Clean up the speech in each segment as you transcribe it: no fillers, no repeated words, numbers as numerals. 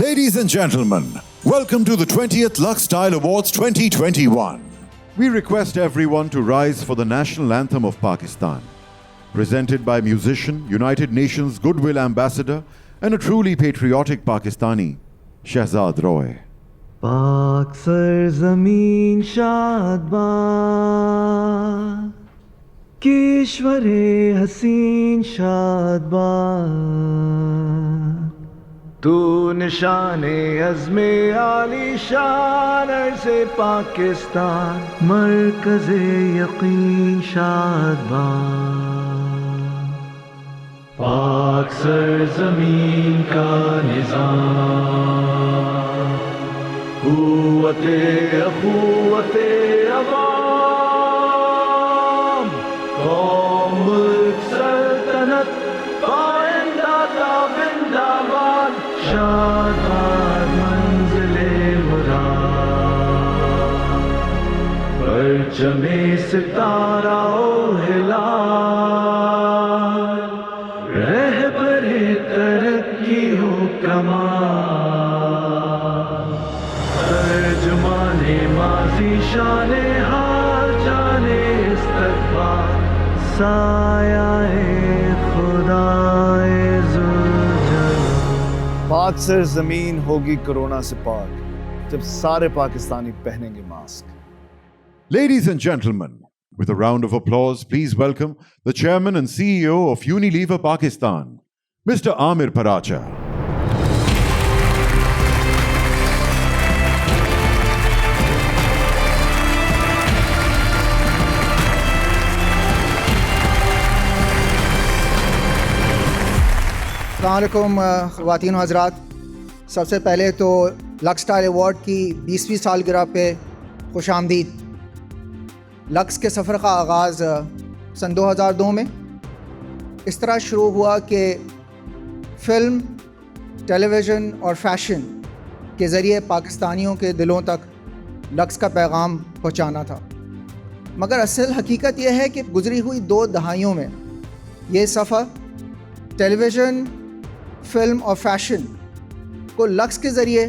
Ladies and gentlemen, welcome to the 20th Lux Style Awards 2021. We request everyone to rise for the national anthem of Pakistan, presented by musician, United Nations Goodwill Ambassador, and a truly patriotic Pakistani, Shehzad Roy. पाक सरज़मीन शादबाद किश्वरे हसीन शादबाद तू निशाने अज़्मे आली शान से पाकिस्तान मरकज़े यकीन शादबाद पाक सरज़मीन का निज़ाम कुव्वते अख़ुव्वते अवाम कौम मुल्क सल्तनत पाइंदा ताबिंदाबाद शादाब मंज़िले मुराद परचमे सितारा ओ हिलाल रहबरे तरक्की हो कमाल तर्जुमाने माज़ी शाने हाल जाने इस्तक़बाल सायाए खुदाए ज़ुल्जलाल पाक सर ज़मीन होगी कोरोना से पाक जब सारे पाकिस्तानी पहनेंगे mask. Ladies and gentlemen, with a round of applause, please welcome the Chairman and CEO of Unilever Pakistan, Mr. Amir Paracha. अस्सलामुअलैकुम ख़वातीन व हज़रात. सबसे पहले तो लक्स स्टाइल अवार्ड की 20वीं सालगिरह पे खुश आमदीद. लक्स के सफ़र का आगाज़ सन 2002 में इस तरह शुरू हुआ कि फ़िल्म, टेलीविज़न और फैशन के ज़रिए पाकिस्तानियों के दिलों तक लक्स का पैगाम पहुँचाना था. मगर असल हकीकत यह है कि गुज़री हुई 2 दहाइयों में ये सफ़र टेलीविज़न, फ़िल्म और फैशन को लक्स के ज़रिए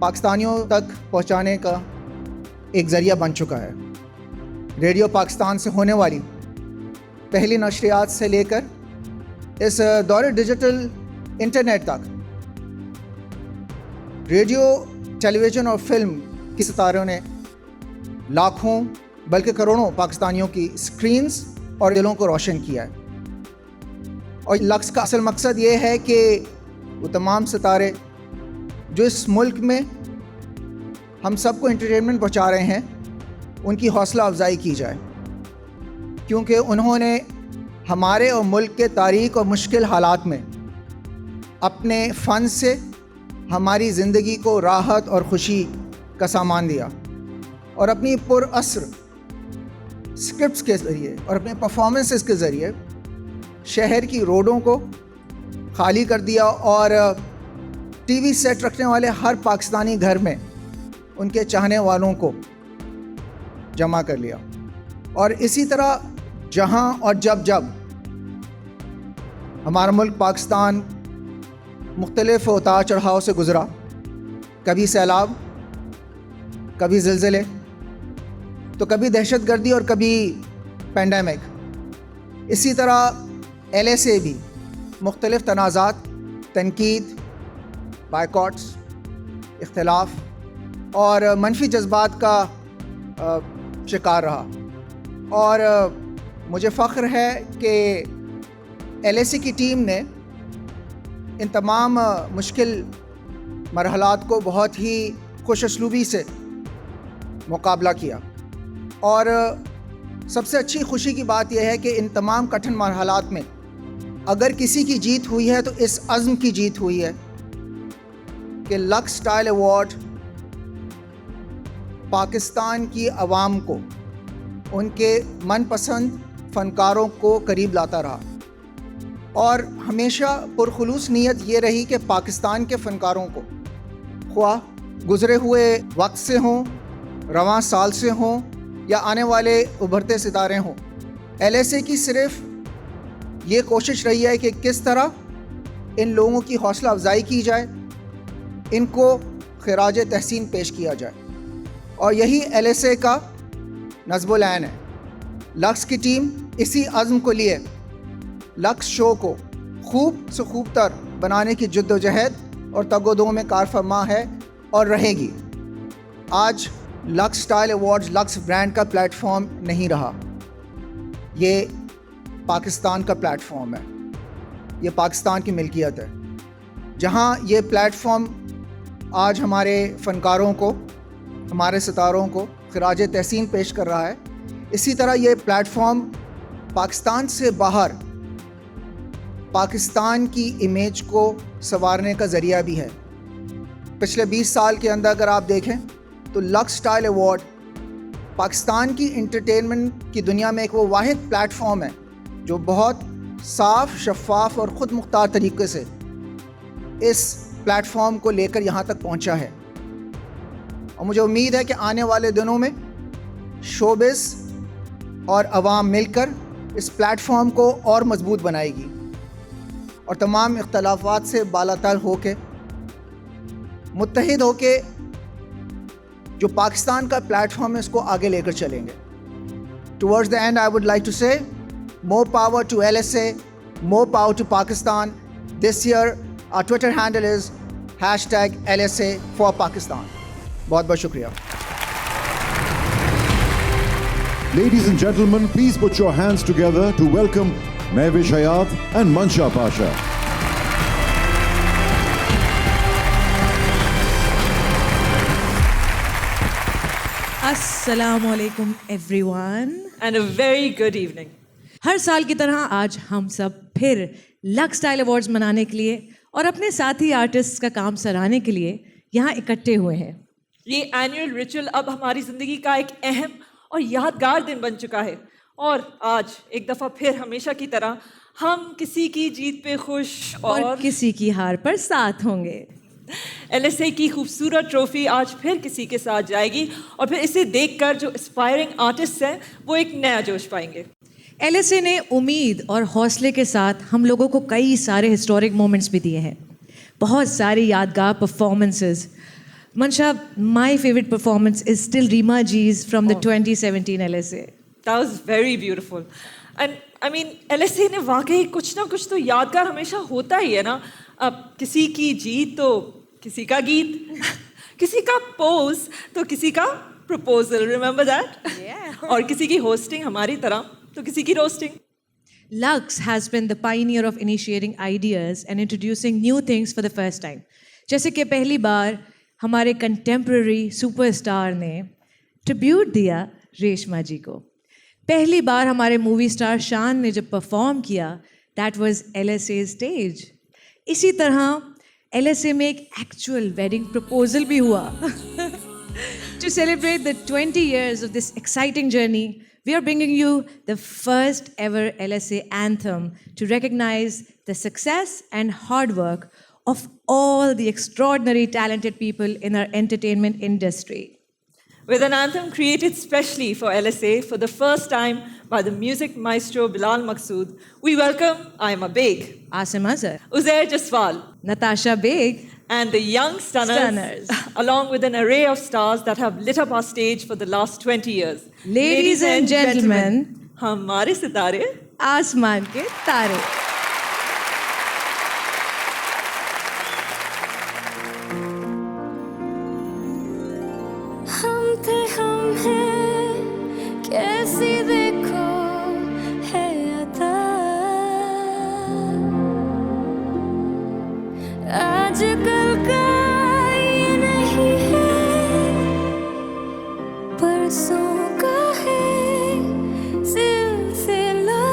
पाकिस्तानियों तक पहुंचाने का एक ज़रिया बन चुका है. रेडियो पाकिस्तान से होने वाली पहली नशरियात से लेकर इस दौरे डिजिटल इंटरनेट तक रेडियो, टेलीविज़न और फ़िल्म की सितारों ने लाखों बल्कि करोड़ों पाकिस्तानियों की स्क्रीन्स और दिलों को रोशन किया है. और लक्स का असल मकसद ये है कि वो तमाम सितारे जो इस मुल्क में हम सबको एंटरटेनमेंट पहुंचा रहे हैं उनकी हौसला अफजाई की जाए, क्योंकि उन्होंने हमारे और मुल्क के तारीख और मुश्किल हालात में अपने फ़न से हमारी ज़िंदगी को राहत और ख़ुशी का सामान दिया और अपनी पुरअसर स्क्रिप्ट्स के ज़रिए और अपने परफॉर्मेंसेस के ज़रिए शहर की रोडों को खाली कर दिया और टीवी सेट रखने वाले हर पाकिस्तानी घर में उनके चाहने वालों को जमा कर लिया. और इसी तरह जहां और जब हमारा मुल्क पाकिस्तान मुख्तलिफ उतार चढ़ाव से गुज़रा, कभी सैलाब, कभी ज़िलज़ले, तो कभी दहशतगर्दी और कभी पैंडेमिक, इसी तरह LA से भी मुख्तलिफ तनाज़ात, तनकीद, बायकॉट्स, इख्तिलाफ और मनफी जज्बात का शिकार रहा. और मुझे फ़ख्र है कि LAC की टीम ने इन तमाम मुश्किल मरहलात को बहुत ही खुश उसलूबी से मुकाबला किया. और सबसे अच्छी खुशी की बात यह है कि इन तमाम कठिन मरहलात में अगर किसी की जीत हुई है तो इस अज़्म की जीत हुई है कि लक्स स्टाइल अवार्ड पाकिस्तान की आवाम को उनके मनपसंद फ़नकारों को करीब लाता रहा और हमेशा पुरखुलूस नीयत ये रही कि पाकिस्तान के फ़नकारों को ख्वाह गुज़रे हुए वक्त से हों, रवां साल से हों या आने वाले उभरते सितारे हों, LSA की सिर्फ़ ये कोशिश रही है कि किस तरह इन लोगों की हौसला अफजाई की जाए इनको खिराज तहसीन पेश किया जाए। और यही LSA का नज़्बुल ऐन है। लक्स की टीम इसी अज़्म को लिए लक्स शो को खूब से खूब तर बनाने की जद्दोजहद और तगोदो में कारफरमा है और रहेगी। आज lux style awards lux brand का प्लेटफॉर्म नहीं रहा, ये पाकिस्तान का प्लेटफॉर्म है, ये पाकिस्तान की मिल्कियत है। जहाँ ये प्लेटफॉर्म आज हमारे फ़नकारों को, हमारे सितारों को खिराज तहसीन पेश कर रहा है, इसी तरह ये प्लेटफॉर्म पाकिस्तान से बाहर पाकिस्तान की इमेज को संवारने का ज़रिया भी है। पिछले 20 साल के अंदर अगर आप देखें तो लक्स स्टाइल अवार्ड पाकिस्तान की इंटरटेनमेंट की दुनिया में एक वो वाहिद प्लेटफॉर्म है जो बहुत साफ, शफाफ और ख़ुद मुख्तार तरीके से इस प्लेटफॉर्म को लेकर यहाँ तक पहुँचा है। और मुझे उम्मीद है कि आने वाले दिनों में शोबिस और अवाम मिलकर इस प्लेटफॉर्म को और मजबूत बनाएगी और तमाम इख्तलाफात से बालातर होके मुत्तहिद होके जो पाकिस्तान का प्लेटफॉर्म है इसको आगे लेकर चलेंगे। Towards the end I would like to say more power to LSA, more power to Pakistan. This year our Twitter handle is #LSA for Pakistan. बहुत बहुत शुक्रिया। Ladies and gentlemen, please put your hands together to welcome Mehwish Hayat and Mansha Pasha. Assalamu alaikum everyone. And a very good evening. हर साल की तरह आज हम सब फिर लक्स स्टाइल अवार्ड्स मनाने के लिए और अपने साथी आर्टिस्ट्स का काम सराहने के लिए यहाँ इकट्ठे हुए हैं। ये एनुअल रिचुअल अब हमारी ज़िंदगी का एक अहम और यादगार दिन बन चुका है और आज एक दफ़ा फिर हमेशा की तरह हम किसी की जीत पे खुश और किसी की हार पर साथ होंगे। LSA की खूबसूरत ट्रॉफी आज फिर किसी के साथ जाएगी और फिर इसे देखकर जो एस्पायरिंग आर्टिस्ट हैं वो एक नया जोश पाएंगे। LSA ने उम्मीद और हौसले के साथ हम लोगों को कई सारे हिस्टोरिक मोमेंट्स भी दिए हैं, बहुत सारी यादगार performances. Mansha, my favorite performance is still Rima G's from the 2017 LSA. That was very beautiful. And I mean, LSA ने वाकई कुछ ना कुछ तो यादगार हमेशा होता ही है ना। अब किसी की जीत तो किसी का गीत, किसी का पोज तो किसी का प्रपोजल, remember that? Yeah. और किसी की होस्टिंग हमारी तरह तो किसी की roasting. Lux has been the pioneer of initiating ideas and introducing new things for the first time. जैसे कि पहली बार हमारे कंटेम्प्रेरी सुपरस्टार ने ट्रिब्यूट दिया रेशमा जी को। पहली बार हमारे मूवी स्टार शान ने जब परफॉर्म किया, दैट वाज LSA स्टेज। इसी तरह LSA में एक एक्चुअल वेडिंग प्रपोजल भी हुआ। To celebrate the 20 years of this exciting journey, we are bringing you the first ever LSA anthem to recognize the success and hard work of all the extraordinary talented people in our entertainment industry. With an anthem created specially for LSA for the first time by the music maestro Bilal Maqsood, we welcome Aima Beg, Asim Azhar, Uzair Jaswal, Natasha Beg, and the young stunners, along with an array of stars that have lit up our stage for the last 20 years. Ladies and gentlemen, हमारे सितारे आसमान के तारे। हम हैं कैसी देखो है अता, आजकल का ये नहीं है, परसों का है सिलसिला।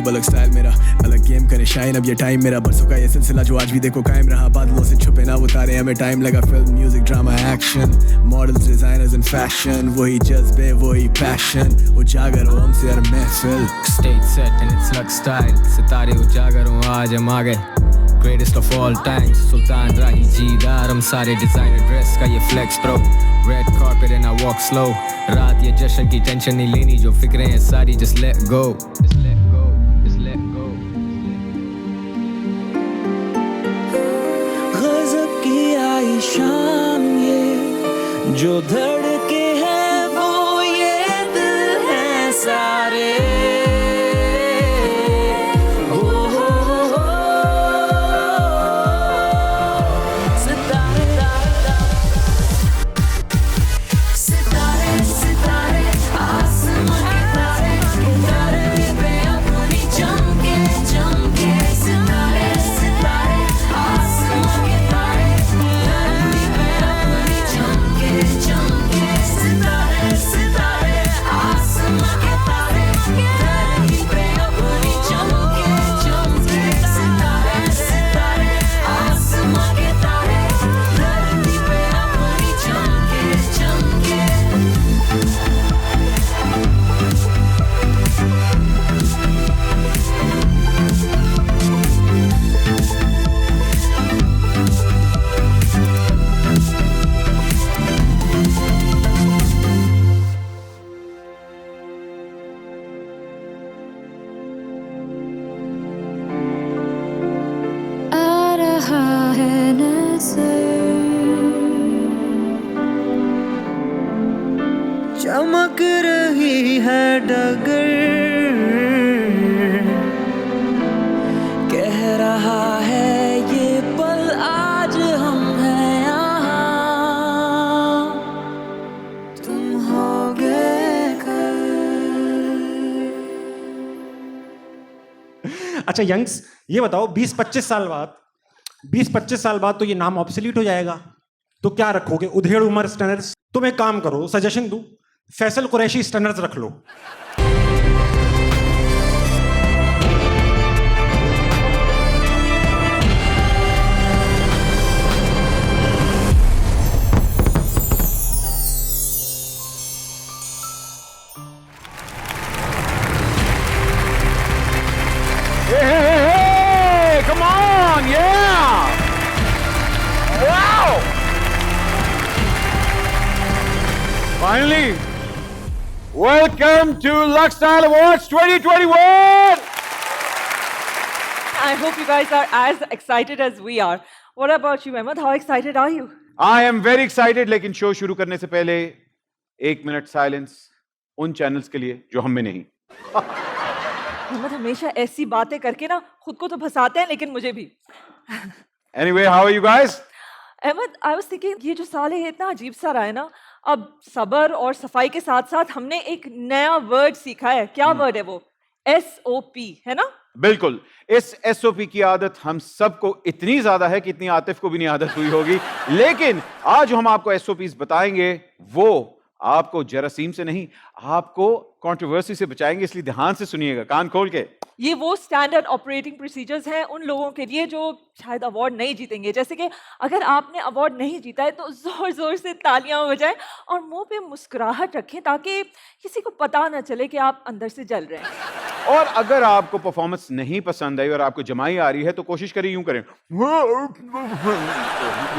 वाइब अलग स्टाइल मेरा, अलग गेम करे शाइन अब ये टाइम मेरा, बरसों का ये सिलसिला जो आज भी देखो कायम रहा, बादलों से छुपे ना उतारे हमें टाइम लगा, film music drama action, models designers and fashion, वही जज्बे वही पैशन, उजागर हो हमसे हर महफिल, stage set and it's Lux Style, सितारे उजागर हो आज हम आ गए, greatest of all times, सुल्तान राही जीदार हम सारे designer dress का ये flex bro, red carpet and I walk slow, रात ये जश्न की टेंशन नहीं लेनी, जो फिक्रें हैं सारी just let go, just let go, just let go. गज़ब की आई शाम ये जो धड़के हैं वो ये दिल हैं सारे, चमक रही है डगर, कह रहा है ये पल आज हम हैं यहाँ, तुम हो गए कल। अच्छा यंग्स, ये बताओ 20-25 साल बाद तो ये नाम ऑब्सोलीट हो जाएगा, तो क्या रखोगे? उधेड़ उमर स्टनर्स? तुम एक काम करो, सजेशन दूं, फैसल कुरैशी स्टनर्स रख लो। Come on, yeah! Wow! Finally, welcome to Lux Style Awards 2021! I hope you guys are as excited as we are. What about you, Ahmed? How excited are you? I am very excited, लेकिन show शुरू करने से पहले 1 minute silence उन channels के लिए जो हम में नहीं। अहमद हमेशा ऐसी बातें करके ना खुद को तो फंसाते हैं, लेकिन मुझे भी। Anyway, how are you guys? Ahmad, I was thinking ये जो साल है इतना अजीब सा रहा है ना, अब सबर और सफाई के साथ साथ हमने एक नया वर्ड सीखा है। क्या वर्ड है वो? SOP, है ना? बिल्कुल, इस SOP की आदत हम सबको इतनी ज्यादा है कि इतनी आतिफ को भी नहीं आदत हुई होगी, लेकिन आज जो हम आपको SOPs बताएंगे वो आपको जरासीम से नहीं, आपको कंट्रोवर्सी से बचाएंगे, इसलिए ध्यान से सुनिएगा, कान खोल के। ये वो स्टैंडर्ड ऑपरेटिंग प्रोसीजर्स हैं उन लोगों के लिए जो शायद अवार्ड नहीं जीतेंगे। जैसे कि अगर आपने अवार्ड नहीं जीता है तो जोर जोर से तालियां बजाएं और मुंह पे मुस्कुराहट रखें ताकि किसी को पता ना चले कि आप अंदर से जल रहे हैं। और अगर आपको परफॉर्मेंस नहीं पसंद आई और आपको जमाई आ रही है तो कोशिश करें यूं करें,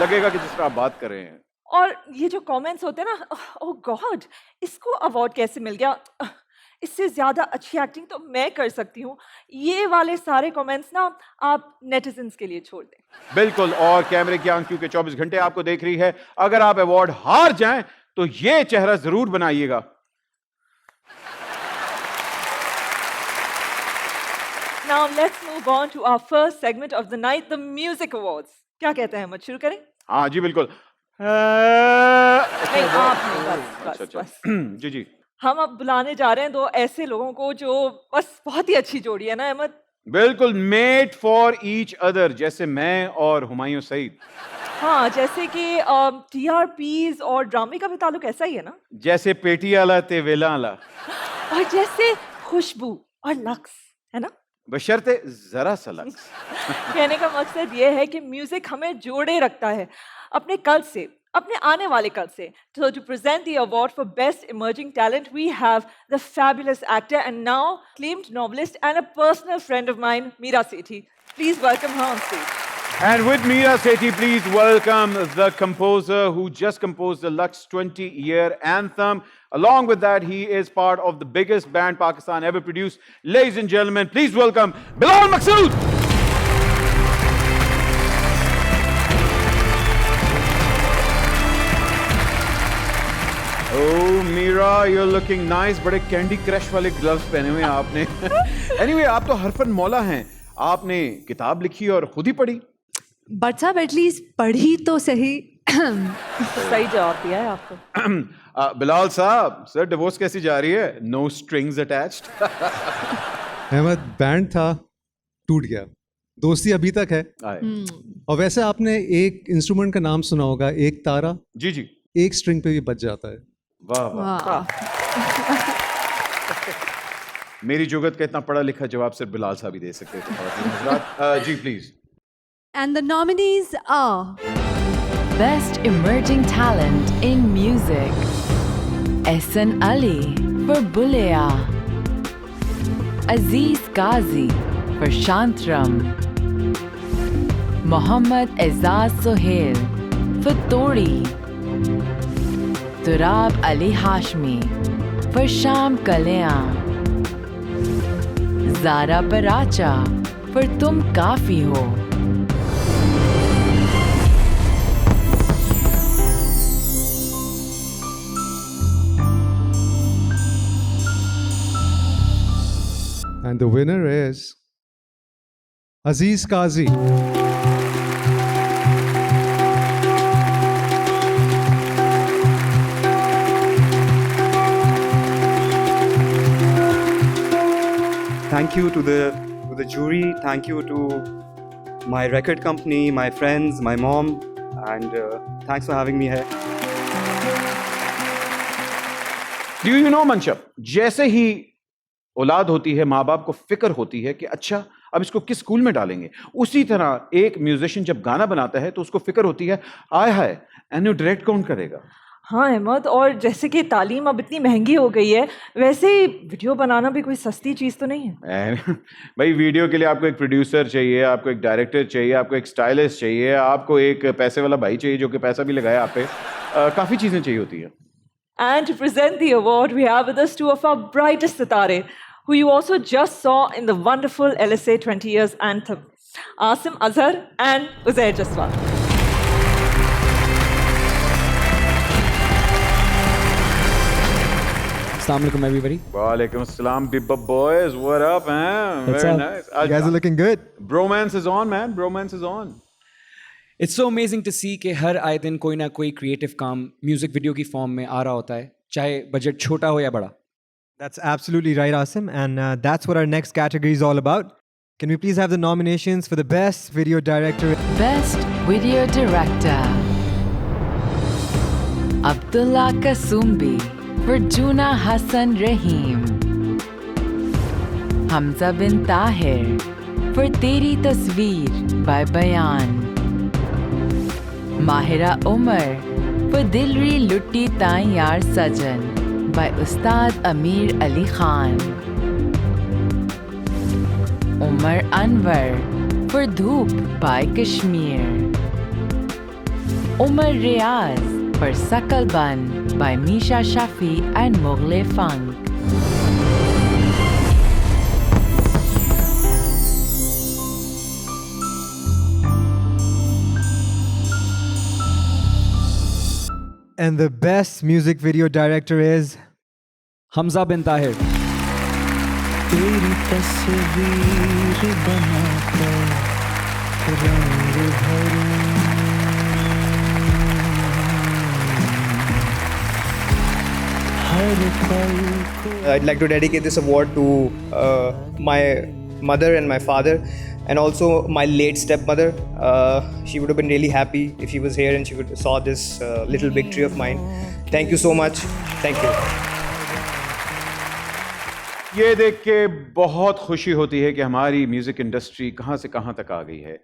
लगेगा कि जिस तरह आप बात कर रहे हैं। और ये जो कमेंट्स होते हैं ना, ओह गॉड, इसको अवार्ड कैसे मिल गया, इससे ज्यादा अच्छी एक्टिंग तो मैं कर सकती हूँ, ये वाले सारे कमेंट्स ना आप नेटिजन्स के लिए छोड़ दें। बिल्कुल, और कैमरे की आंख क्योंकि 24 घंटे आपको देख रही है, अगर आप अवार्ड हार जाएं तो ये चेहरा जरूर बनाइएगा। Now let's move on to our first segment of the night, the music awards. क्या कहते हैं, शुरू करें? हाँ जी बिल्कुल। नहीं, आप नहीं, बस। जी जी। हम अब बुलाने जा रहे हैं दो ऐसे लोगों को जो बस बहुत ही अच्छी जोड़ी है ना अहमद? बिल्कुल, मेड फॉर ईच अदर, जैसे मैं और हुमायूं सईद। हाँ, जैसे कि TRPs और ड्रामे का भी ताल्लुक ऐसा ही है ना? जैसे पेटी आला ते वेला आला, और जैसे खुशबू और लक्स, है ना? बशर्ते जरा सा लक्स। कहने का मकसद ये है कि म्यूजिक हमें जोड़े रखता है अपने कल से, अपने आने वाले कल से. So to present the award for best emerging talent, we have the fabulous actor and now acclaimed novelist and a personal friend of mine, Meera Sethi. Please welcome her on stage. And with Meera Sethi, please welcome the composer who just composed the Lux 20-year anthem. Along with that, he is part of the biggest band Pakistan ever produced. Ladies and gentlemen, please welcome Bilal Maqsood. Oh, Meera, you're looking nice. बड़े Candy Crush वाले gloves पहने हुए हैं आपने. Anyway, आप तो हरफन मौला हैं. आपने किताब लिखी और खुद ही पढ़ी. बट साहब एटलीस्ट पढ़ी तो सही. सही जवाब दिया है आपको. बिलाल साहब, सर डिवोर्स कैसी जा रही है? No strings attached. Ahmad, band था, टूट गया. दोस्ती अभी तक है. और वैसे आपने एक इंस्ट्रूमेंट का नाम सुना होगा, एक तारा. जी जी. एक स्ट्रिंग पे भी बच जाता है. वाह वाह. मेरी जुगत का इतना पढ़ा लिखा जवाब सिर्फ बिलाल साहब ही दे सकते थे. जी please. And the nominees are Best Emerging Talent in Music, Ehsan Ali for Bulea, Aziz Ghazi for Shantram, Mohammad Aizaz Sohail for Tori, Turab Ali Hashmi for Sham Kalyan, Zara Paracha for Tum Kafi Ho. And the winner is Aziz Ghazi. Thank you to the jury. Thank you to my record company, my friends, my mom, and thanks for having me here. Do you know, Manshab, जैसे ही औलाद होती है, माँ बाप को फिक्र होती है कि अच्छा अब इसको किस स्कूल में डालेंगे, उसी तरह एक म्यूजिशियन जब गाना बनाता है तो उसको फिक्र होती है आय हाय एन्यू डायरेक्ट कौन करेगा. हाँ अहमद, और जैसे कि तालीम अब इतनी महंगी हो गई है, वैसे ही वीडियो बनाना भी कोई सस्ती चीज़ तो नहीं है. भाई वीडियो के लिए आपको एक प्रोड्यूसर चाहिए, आपको एक डायरेक्टर चाहिए, आपको एक स्टाइलिस्ट चाहिए, आपको एक पैसे वाला भाई चाहिए जो कि पैसा भी लगाए आप पे. काफ़ी चीज़ें चाहिए होती है. And to present the award, we have with us two of our brightest sitare, who you also just saw in the wonderful LSA 20 Years anthem, Asim Azhar and Uzair Jaswal. Assalamu alaikum everybody. Walaikum assalam, Bibba boys. What up, man? What's Very up? nice. You guys are looking good. Bromance is on, man. Bromance is on. It's so amazing to see कि हर आए दिन कोई ना कोई creative काम music video की form में आ रहा होता है, चाहे budget छोटा हो या बड़ा. That's absolutely right, Asim, and that's what our next category is all about. Can we please have the nominations for the Best Video Director? Best Video Director, Abdullah Kasumbi for Juna Hassan Rahim, Hamza bin Tahir for Teri Tasveer by Bayan, Mahira Umar for Dilri Lutti Tain Yaar Sajan by Ustad Amir Ali Khan, Umar Anwar for Dhoop by Kashmir, Umar Riaz for Sakalban by Misha Shafi and Mughle Funk. And the Best Music Video Director is Hamza bin Tahir. तेरी तस्वीर बनाकर रंग भरूं, हर पल को. I'd like to dedicate this award to my mother and my father, and also my late stepmother. She would have been really happy if she was here and she would saw this little victory of mine. Thank you so much. Thank you. ये देख के बहुत खुशी होती है कि हमारी music industry कहाँ से कहाँ तक आ गई है।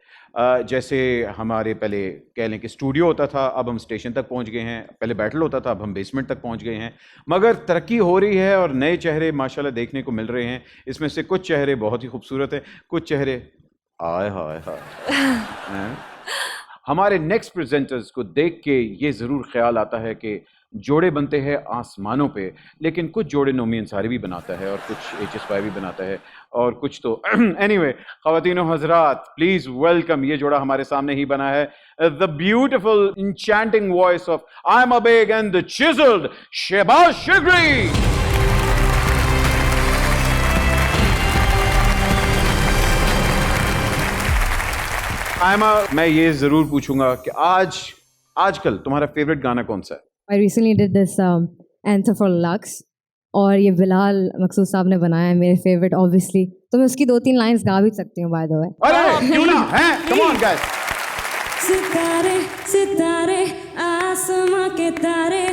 जैसे हमारे पहले कह लें कि स्टूडियो होता था, अब हम स्टेशन तक पहुँच गए हैं। पहले बैटल होता था, अब हम बेसमेंट तक पहुँच गए हैं। मगर तरक्की हो रही है और नए चेहरे माशाल्लाह देखने को मिल रहे हैं। इसमें से कुछ चेहरे बहुत ही खूबसूरत हैं, कुछ चेहरे आय हाय हाय। हमारे नेक्स्ट प्रेजेंटर्स को देख के ये ज़रूर ख्याल आता है कि जोड़े बनते हैं आसमानों पे, लेकिन कुछ जोड़े नोमी अंसारी भी बनाता है और कुछ HSY भी बनाता है और कुछ तो एनीवे ख़वातीनो हज़रात, प्लीज वेलकम। ये जोड़ा हमारे सामने ही बना है, the beautiful enchanting voice of Aima Baig and the chiseled Shahbaz Shigri. Aima, मैं ये जरूर पूछूंगा कि आजकल तुम्हारा फेवरेट गाना कौन सा है? I recently did this anthem for Lux और ये बिलाल मकसूद साहब ने बनाया है, मेरे फेवरेट ऑब्वियसली, तो मैं उसकी 2-3 लाइंस गा भी सकती हूँ बाय द वे। अरे क्यों ना, हैं? Come on guys। सितारे सितारे आसमां के तारे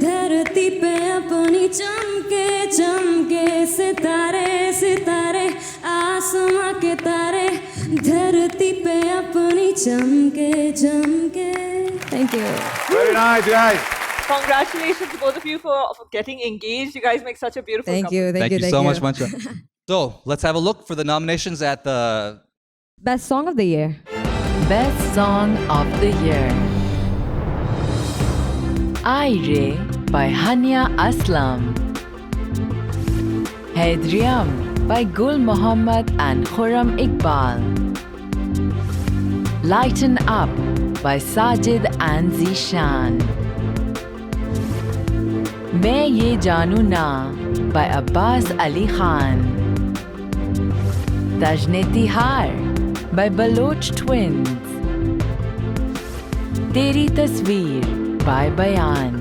धरती पे अपनी चमके चमके, सितारे सितारे आसमां के तारे धरती पे अपनी चमके चमके। Thank you. Very nice guys. Congratulations to both of you for getting engaged. You guys make such a beautiful couple. Thank you so much, Mancha. So, let's have a look for the nominations at the Best Song of the Year. Best Song of the Year. Aire by Hania Aslam. Hedriam by Gul Muhammad and Khurram Iqbal. Lighten Up by Sajid and Zishan. मैं ये जानू ना by Abbas Ali Khan. Tajne Tihar by Baloch Twins. Teri Tasveer by Bayan.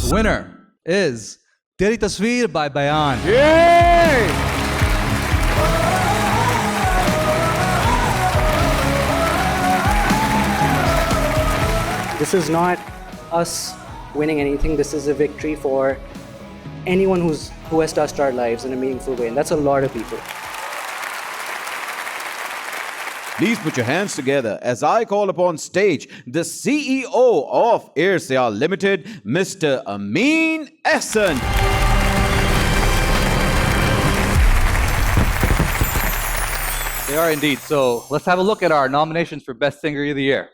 The winner is Teri Tasveer by Bayan. Yay! This is not us winning anything. This is a victory for anyone who has touched our lives in a meaningful way, and that's a lot of people. Please put your hands together as I call upon stage the CEO of Ehd-e-Wafa Limited, Mr. Amin Ehsan. They are indeed. So let's have a look at our nominations for Best Singer of the Year.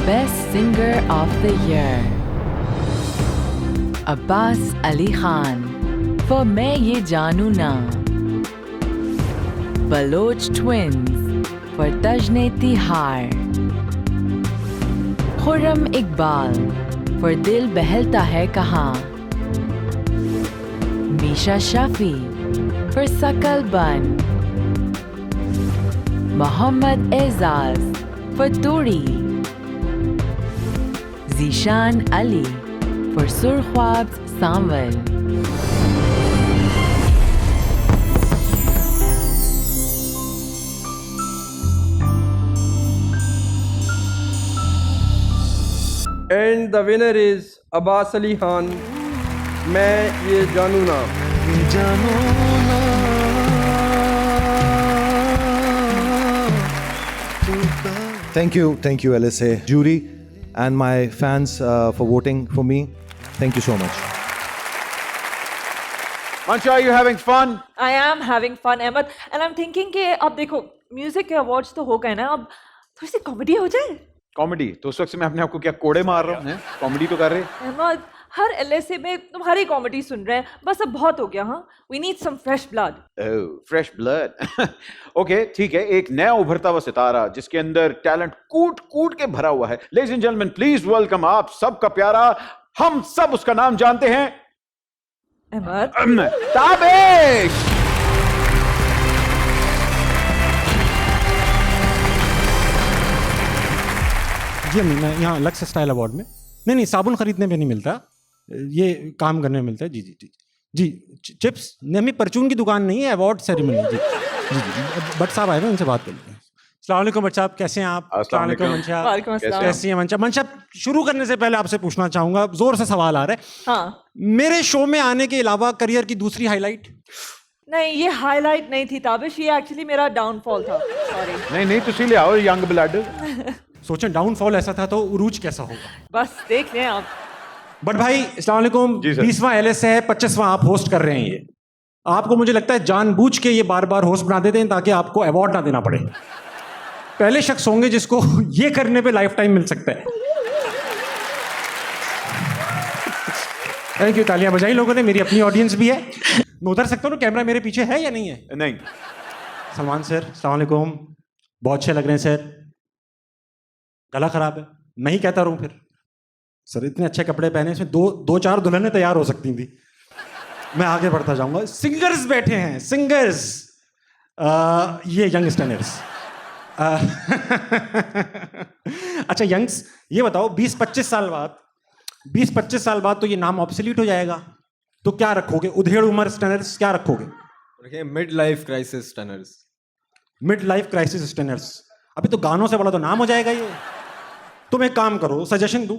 Best Singer of the Year. Abbas Ali Khan for Main Ye Janu Na. Baloch Twins for Tajne Tihar. Khurram Iqbal for Dil Behelta Hai Kahan. Misha Shafi for Sakal Ban. Mohammad Aizaz for Turi. Zishan Ali for Surkhwab's Samwal. And the winner is Abbas Ali Khan. मैं ये जानू ना। Thank you, LSA jury and my fans for voting for me. Thank you so much. Mancha, are you having fun? I am having fun, Ahmed, and I'm thinking कि अब देखो music के awards तो हो गए ना, अब थोड़ी सी कॉमेडी हो जाए। कॉमेडी तो उस वक्त से मैं अपने आप को क्या कोड़े मार रहा हूँ? कॉमेडी तो कर रहे। अहमद, हर LSA में तुम्हारी कॉमेडी सुन रहे हैं, बस अब बहुत हो गया। हाँ, we need some fresh blood. Oh, fresh blood. Okay, ठीक है, एक नया उभरता हुआ सितारा जिसके अंदर टैलेंट कूट कूट के भरा हुआ है। Ladies and gentleman, please welcome आप सबका प्यारा, हम सब उसका नाम जानते हैं, अहमद ताबिश। जी मैं यहाँ लक्स स्टाइल अवार्ड में नहीं साबुन खरीदने में नहीं मिलता, ये काम करने में मिलता है। जी जी जी जी चिप्स नहीं, परचून की दुकान नहीं है, अवार्ड सेरेमनी। जी जी जी भट्ट साहब आए हैं, उनसे बात कर लेते हैं। अस्सलाम वालेकुम बच्चा, आप कैसे हैं आप? अस्सलाम वालेकुम मंशा। वालेकुम अस्सलाम। कैसी हैं मंशा? मंशा, शुरू करने से पहले आपसे पूछना चाहूंगा, जोर से सवाल आ रहा है। हाँ। मेरे शो में आने के अलावा करियर की दूसरी हाईलाइट? नहीं, ये हाईलाइट नहीं थी ताबिश, ये एक्चुअली मेरा डाउनफॉल था। सॉरी। नहीं तो इसीलिए आओ यंग ब्लड। सोचें डाउनफॉल ऐसा था तो उरूज कैसा होगा? बस देख लें आप। बट भाई अस्सलाम वालेकुम, 20वां LS है, 25वां आप होस्ट कर रहे हैं। ये आपको मुझे लगता है जानबूझ के ये बार बार होस्ट बना देते हैं ताकि आपको अवार्ड ना देना पड़े। पहले शख्स होंगे जिसको ये करने पे लाइफ टाइम मिल सकता है। थैंक यू, तालियां बजाई लोगों ने, मेरी अपनी ऑडियंस भी है। मैं उधर सकता हूँ ना, कैमरा मेरे पीछे है या नहीं है? नहीं। सलमान सर अस्सलाम वालेकुम, बहुत अच्छे लग रहे हैं सर। गला खराब है, मैं ही कहता रहूं फिर? सर इतने अच्छे कपड़े पहने, इसमें दो चार दुल्हनें तैयार हो सकती थी। मैं आगे बढ़ता जाऊंगा। सिंगर्स बैठे हैं, सिंगर्स, ये यंगस्टर्स। अच्छा यंग्स, ये बताओ 20-25 साल बाद तो ये नाम ऑब्सोलीट हो जाएगा, तो क्या रखोगे? उधेड़ उमर स्टनर्स क्या रखोगे? रखिए mid life crisis stunners. Mid life crisis stunners. अभी तो गानों से बड़ा तो नाम हो जाएगा ये। तुम एक काम करो, सजेशन दूं,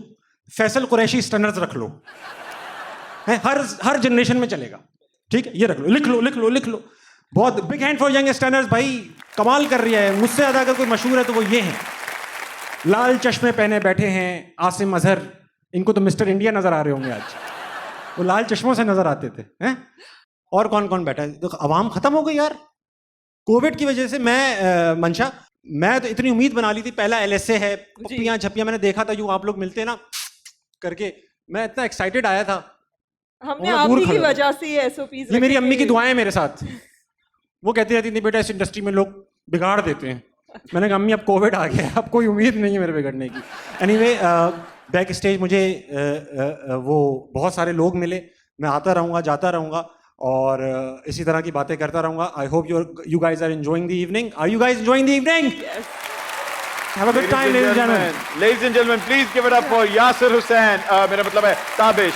फैसल कुरैशी स्टनर्स रख लो, है हर जनरेशन में चलेगा। ठीक है, ये रख लो, लिख लो। बहुत big hand for young stunners भाई, कमाल कर रही है। मुझसे ज्यादा अगर कोई मशहूर है तो वो ये हैं। लाल चश्मे पहने बैठे हैं आसिम अजहर, इनको तो मिस्टर इंडिया नजर आ रहे होंगे आज, वो लाल चश्मों से नजर आते थे। हैं और कौन कौन बैठा है? देखो अवाम खत्म हो गई यार कोविड की वजह से। मैं तो इतनी उम्मीद बना ली थी, पहला LSA है, पप्पियां झप्पियां मैंने देखा था, यूं आप लोग मिलते ना करके, मैं इतना एक्साइटेड आया था। हमने आपकी की वजह से ये SOPs, ये मेरी अम्मी की दुआएं मेरे साथ, वो कहती रहती थी बेटा इस इंडस्ट्री में लोग बिगाड़ देते हैं। मैंने कहा अम्मी अब कोविड आ गया, अब कोई उम्मीद नहीं है मेरे बिगड़ने की। एनीवे बैक स्टेज मुझे वो बहुत सारे लोग मिले, मैं आता रहूँगा, जाता रहूँगा और इसी तरह की बातें करता रहूँगा। I hope you guys are enjoying the evening. Are you guys enjoying the evening? Yes. Have a good time, ladies and gentlemen. Ladies and gentlemen, please give it up for Yasir Hussain. मेरा मतलब है ताबिश।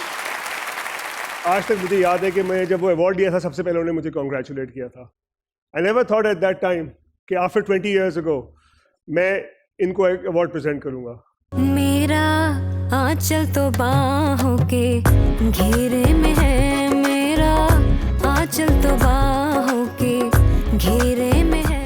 आज तक मुझे याद है कि मैं जब वो अवार्ड दिया था, सबसे पहले उन्होंने मुझे कॉन्ग्रेचुलेट किया था। I never thought at that time कि after 20 years ago मैं इनको एक अवार्ड प्रेजेंट करूँगा। मेरा आंचल तो बाहों के घेरे में है, मेरा आंचल तो बाहों के घेरे में है।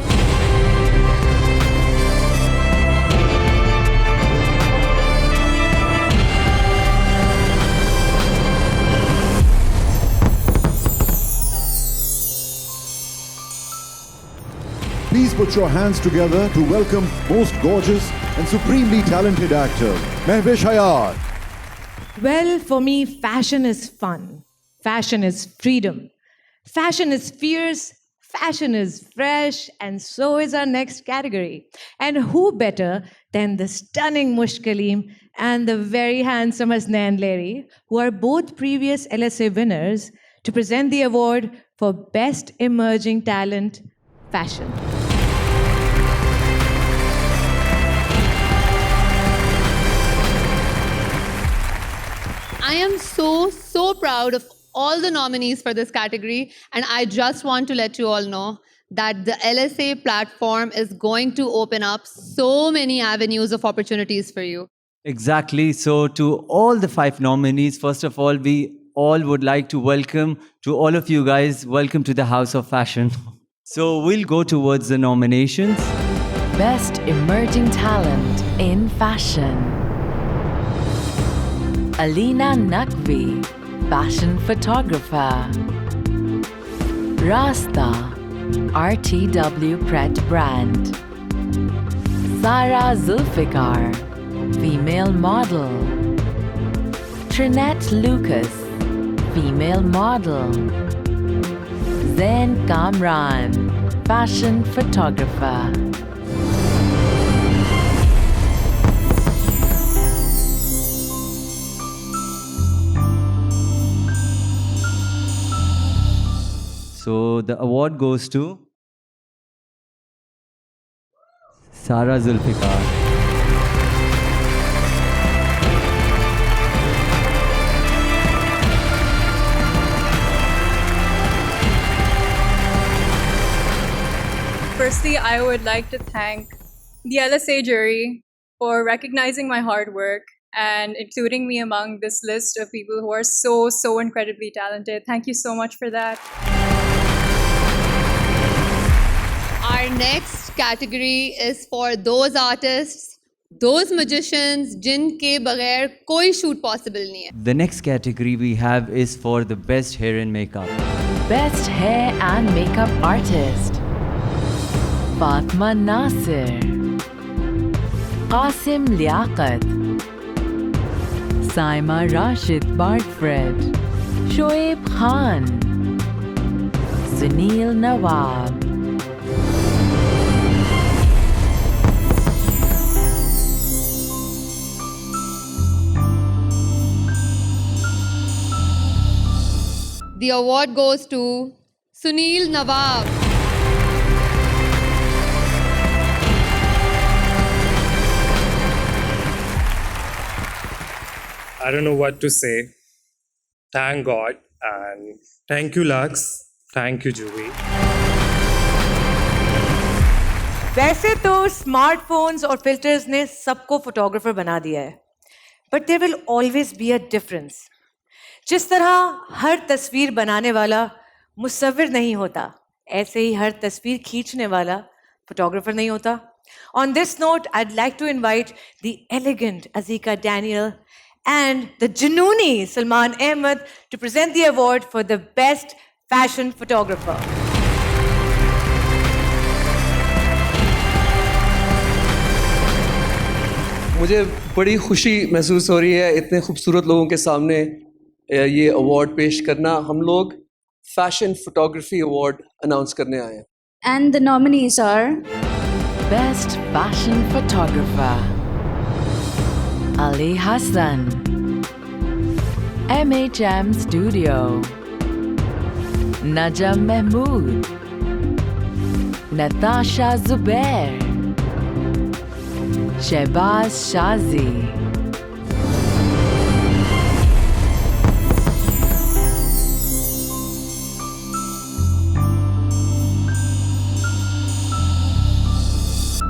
Please put your hands together to welcome most gorgeous and supremely talented actor, Mehwish Hayat. Well, for me, fashion is fun. Fashion is freedom. Fashion is fierce. Fashion is fresh. And so is our next category. And who better than the stunning Mush Kaleem and the very handsome Adnan Leri, who are both previous LSA winners, to present the award for Best Emerging Talent, Fashion. I am so proud of all the nominees for this category, and I just want to let you all know that the LSA platform is going to open up so many avenues of opportunities for you. Exactly. So to all the 5 nominees, first of all, we all would like to welcome to all of you guys, welcome to the House of Fashion. So we'll go towards the nominations. Best Emerging Talent in Fashion. Alina Naqvi, Fashion Photographer. Rasta, RTW Pret Brand. Sara Zulfikar, Female Model. Trinette Lucas, Female Model. Zain Kamran, Fashion Photographer. So the award goes to Sara Zulfikar. Firstly, I would like to thank the LSA jury for recognizing my hard work and including me among this list of people who are so incredibly talented. Thank you so much for that. Our next category is for those artists, those magicians जिनके बगैर कोई shoot possible नहीं है. The next category we have is for the best hair and makeup. Best hair and makeup artist. Fatma Nasir, Qasim Liaqat, Saima Rashid Bartfred, Shoaib Khan, Sunil Nawab. The award goes to Sunil Nawab. I don't know what to say. Thank God and thank you Lux. Thank you jury. वैसे तो smartphones और filters ने सबको photographer बना दिया है, but there will always be a difference. जिस तरह हर तस्वीर बनाने वाला मुसव्विर नहीं होता, ऐसे ही हर तस्वीर खींचने वाला फोटोग्राफर नहीं होता. On this note, I'd like to invite the elegant Azika Daniel and the Junooni Salman Ahmed to present the award for the best fashion photographer. मुझे बड़ी खुशी महसूस हो रही है इतने खूबसूरत लोगों के सामने ये अवार्ड पेश करना. हम लोग फैशन फोटोग्राफी अवार्ड अनाउंस करने आए हैं. And the nominees are Best Fashion Photographer, Ali Hassan, MHM Studio, Najam Mahmood, Natasha Zubair, Shehbaz Shazi.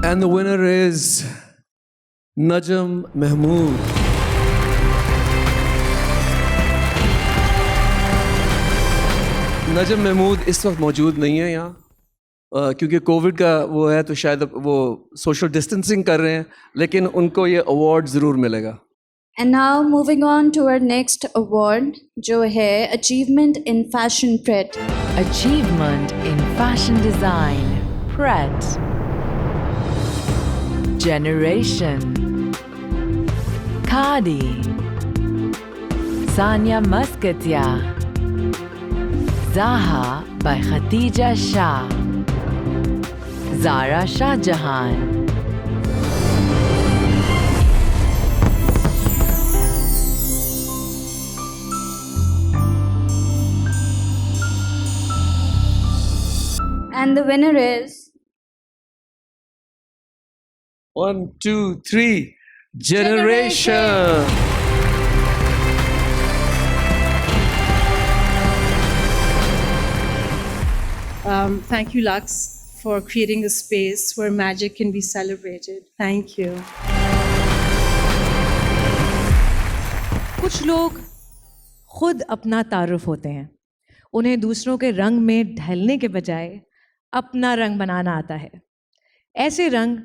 And the winner is Najam Mahmood. नजम महमूद इस वक्त मौजूद नहीं है यहाँ क्योंकि कोविड का वो है तो शायद वो सोशल डिस्टेंसिंग कर रहे हैं, लेकिन उनको ये अवार्ड ज़रूर मिलेगा. And now moving on to our next award, जो है Achievement in Fashion Pret. Achievement in Fashion Design, Pret. Generation, Khadi, Sania Muscatia, Zaha by Khatija Shah, Zara Shah Jahan. And the winner is 1, 2, 3, Generation. Thank you, Lux, for creating a space where magic can be celebrated. Thank you. कुछ लोग खुद अपना तारुफ होते हैं. उन्हें दूसरों के रंग में ढलने के बजाय अपना रंग बनाना आता है. ऐसे रंग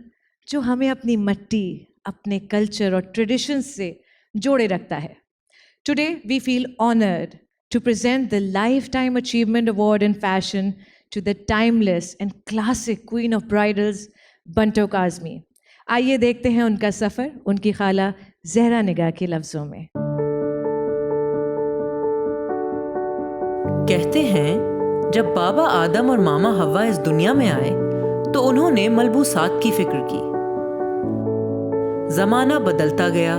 जो हमें अपनी मिट्टी, अपने कल्चर और ट्रेडिशंस से जोड़े रखता है. Today we feel honored to present the Lifetime Achievement Award in Fashion to the timeless and classic Queen of Bridals, Banto Kazmi. आइए देखते हैं उनका सफ़र उनकी खाला ज़हरा निगाह के लफ्ज़ों में. कहते हैं जब बाबा आदम और मामा हवा इस दुनिया में आए तो उन्होंने मलबूसात की फिक्र की. ज़माना बदलता गया,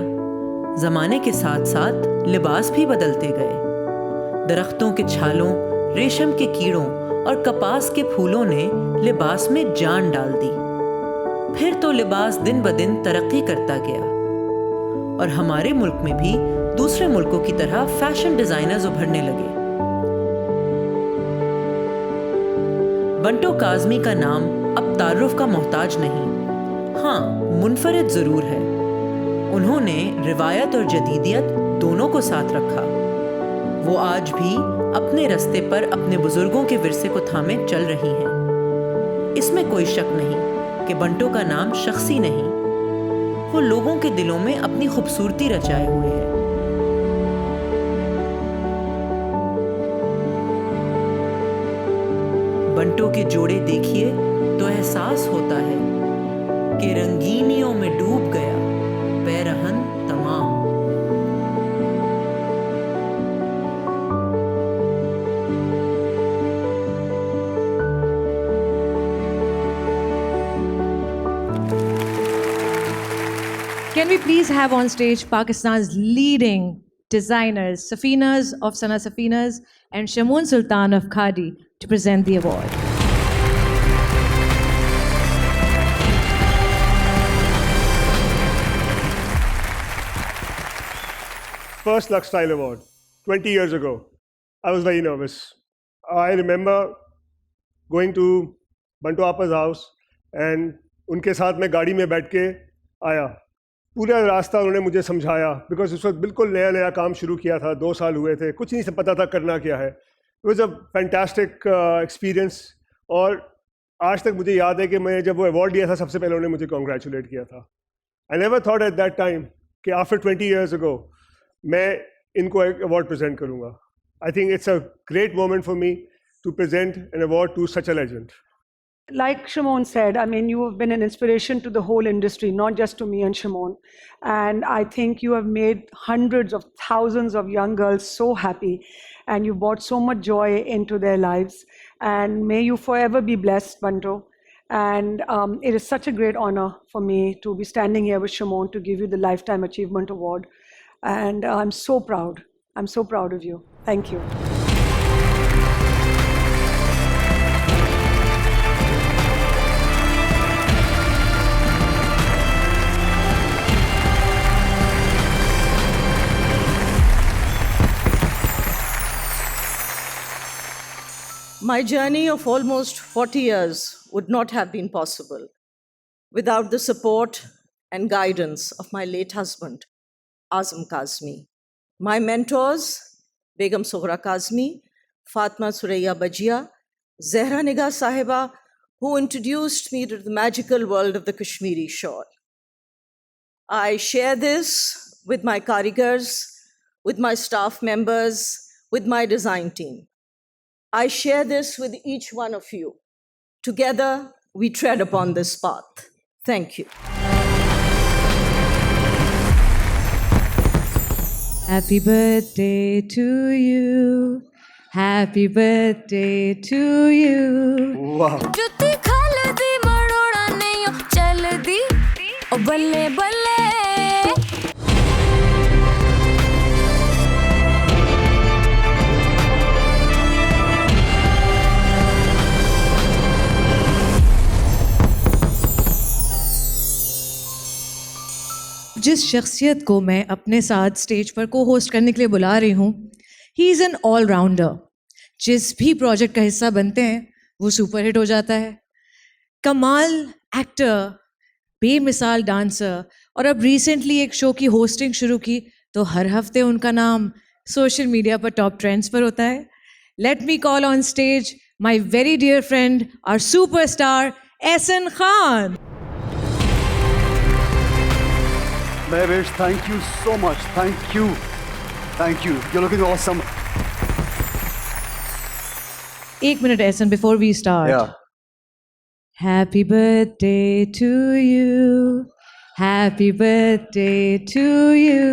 ज़माने के साथ साथ लिबास भी बदलते गए. दरख्तों के छालों, रेशम के कीड़ों और कपास के फूलों ने लिबास में जान डाल दी. फिर तो लिबास दिन ब दिन तरक्की करता गया और हमारे मुल्क में भी दूसरे मुल्कों की तरह फैशन डिज़ाइनर्स उभरने लगे. बंटो काज़मी का नाम अब तारुफ का मोहताज नहीं, हाँ, मुनफरिद ज़रूर है। उन्होंने रिवायत और जदीदियत दोनों को साथ रखा। वो आज भी अपने रास्ते पर अपने बुजुर्गों के विरसे को थामे चल रही हैं। इसमें कोई शक नहीं कि बंटो का नाम शख्सी नहीं, वो लोगों के दिलों में अपनी खूबसूरती रचाए हुए है। बंटो के जोड़े देखिए तो एहसास होता है कि रंगीनियों में डूब गया पैरहन तमाम। Can we please have on stage Pakistan's leading designers, Safinas of Sana Safinas and Shamoon Sultan of Khadi to present the award. First Lux Style Award, 20 years ago. I was very nervous. I remember going to Bantu Appa's house and उनके साथ मैं गाड़ी में बैठ के आया। पूरा रास्ता उन्होंने मुझे समझाया, बिकॉज उस वक्त बिल्कुल नया नया काम शुरू किया था, 2 साल हुए थे, कुछ नहीं पता था करना क्या है। It was a fantastic experience. और आज तक मुझे याद है कि मैं जब वो अवार्ड लिया था, सबसे पहले उन्होंने मुझे कॉन्ग्रेचुलेट किया था। I never thought at that time कि आफ्टर 20 years ago मैं इनको एक अवार्ड प्रेजेंट करूँगा। I think it's a great moment for me to present an award to such a legend. Like Shimon said, I mean, you have been an inspiration to the whole industry, not just to me and Shimon. And I think you have made hundreds of thousands of young girls so happy, and you brought so much joy into their lives. And may you forever be blessed, Banto. And it is such a great honor for me to be standing here with Shimon to give you the Lifetime Achievement Award. And I'm so proud. I'm so proud of you. Thank you. My journey of almost 40 years would not have been possible without the support and guidance of my late husband, Azam Kazmi. My mentors, Begum Sohra Kazmi, Fatma Suraya Bajia, Zehra Nigah Sahiba, who introduced me to the magical world of the Kashmiri shawl. I share this with my karigars, with my staff members, with my design team. I share this with each one of you. Together, we tread upon this path. Thank you. Happy birthday to you. Happy birthday to you. Wow. जुत्ती खालदी मरोड़ा नहीं चलदी ओ बल्ले बल्ले। जिस शख्सियत को मैं अपने साथ स्टेज पर को होस्ट करने के लिए बुला रही हूँ, he is an all rounder. जिस भी प्रोजेक्ट का हिस्सा बनते हैं वो सुपरहिट हो जाता है। कमाल एक्टर, बेमिसाल डांसर, और अब रिसेंटली एक शो की होस्टिंग शुरू की तो हर हफ्ते उनका नाम सोशल मीडिया पर टॉप ट्रेंड्स पर होता है। Let me call on stage my very dear friend, our superstar Ahsan Khan. Mehwish, thank you so much. Thank you. Thank you. You're looking awesome. 1 minute, Ehsan, before we start. Yeah. Happy birthday to you. Happy birthday to you.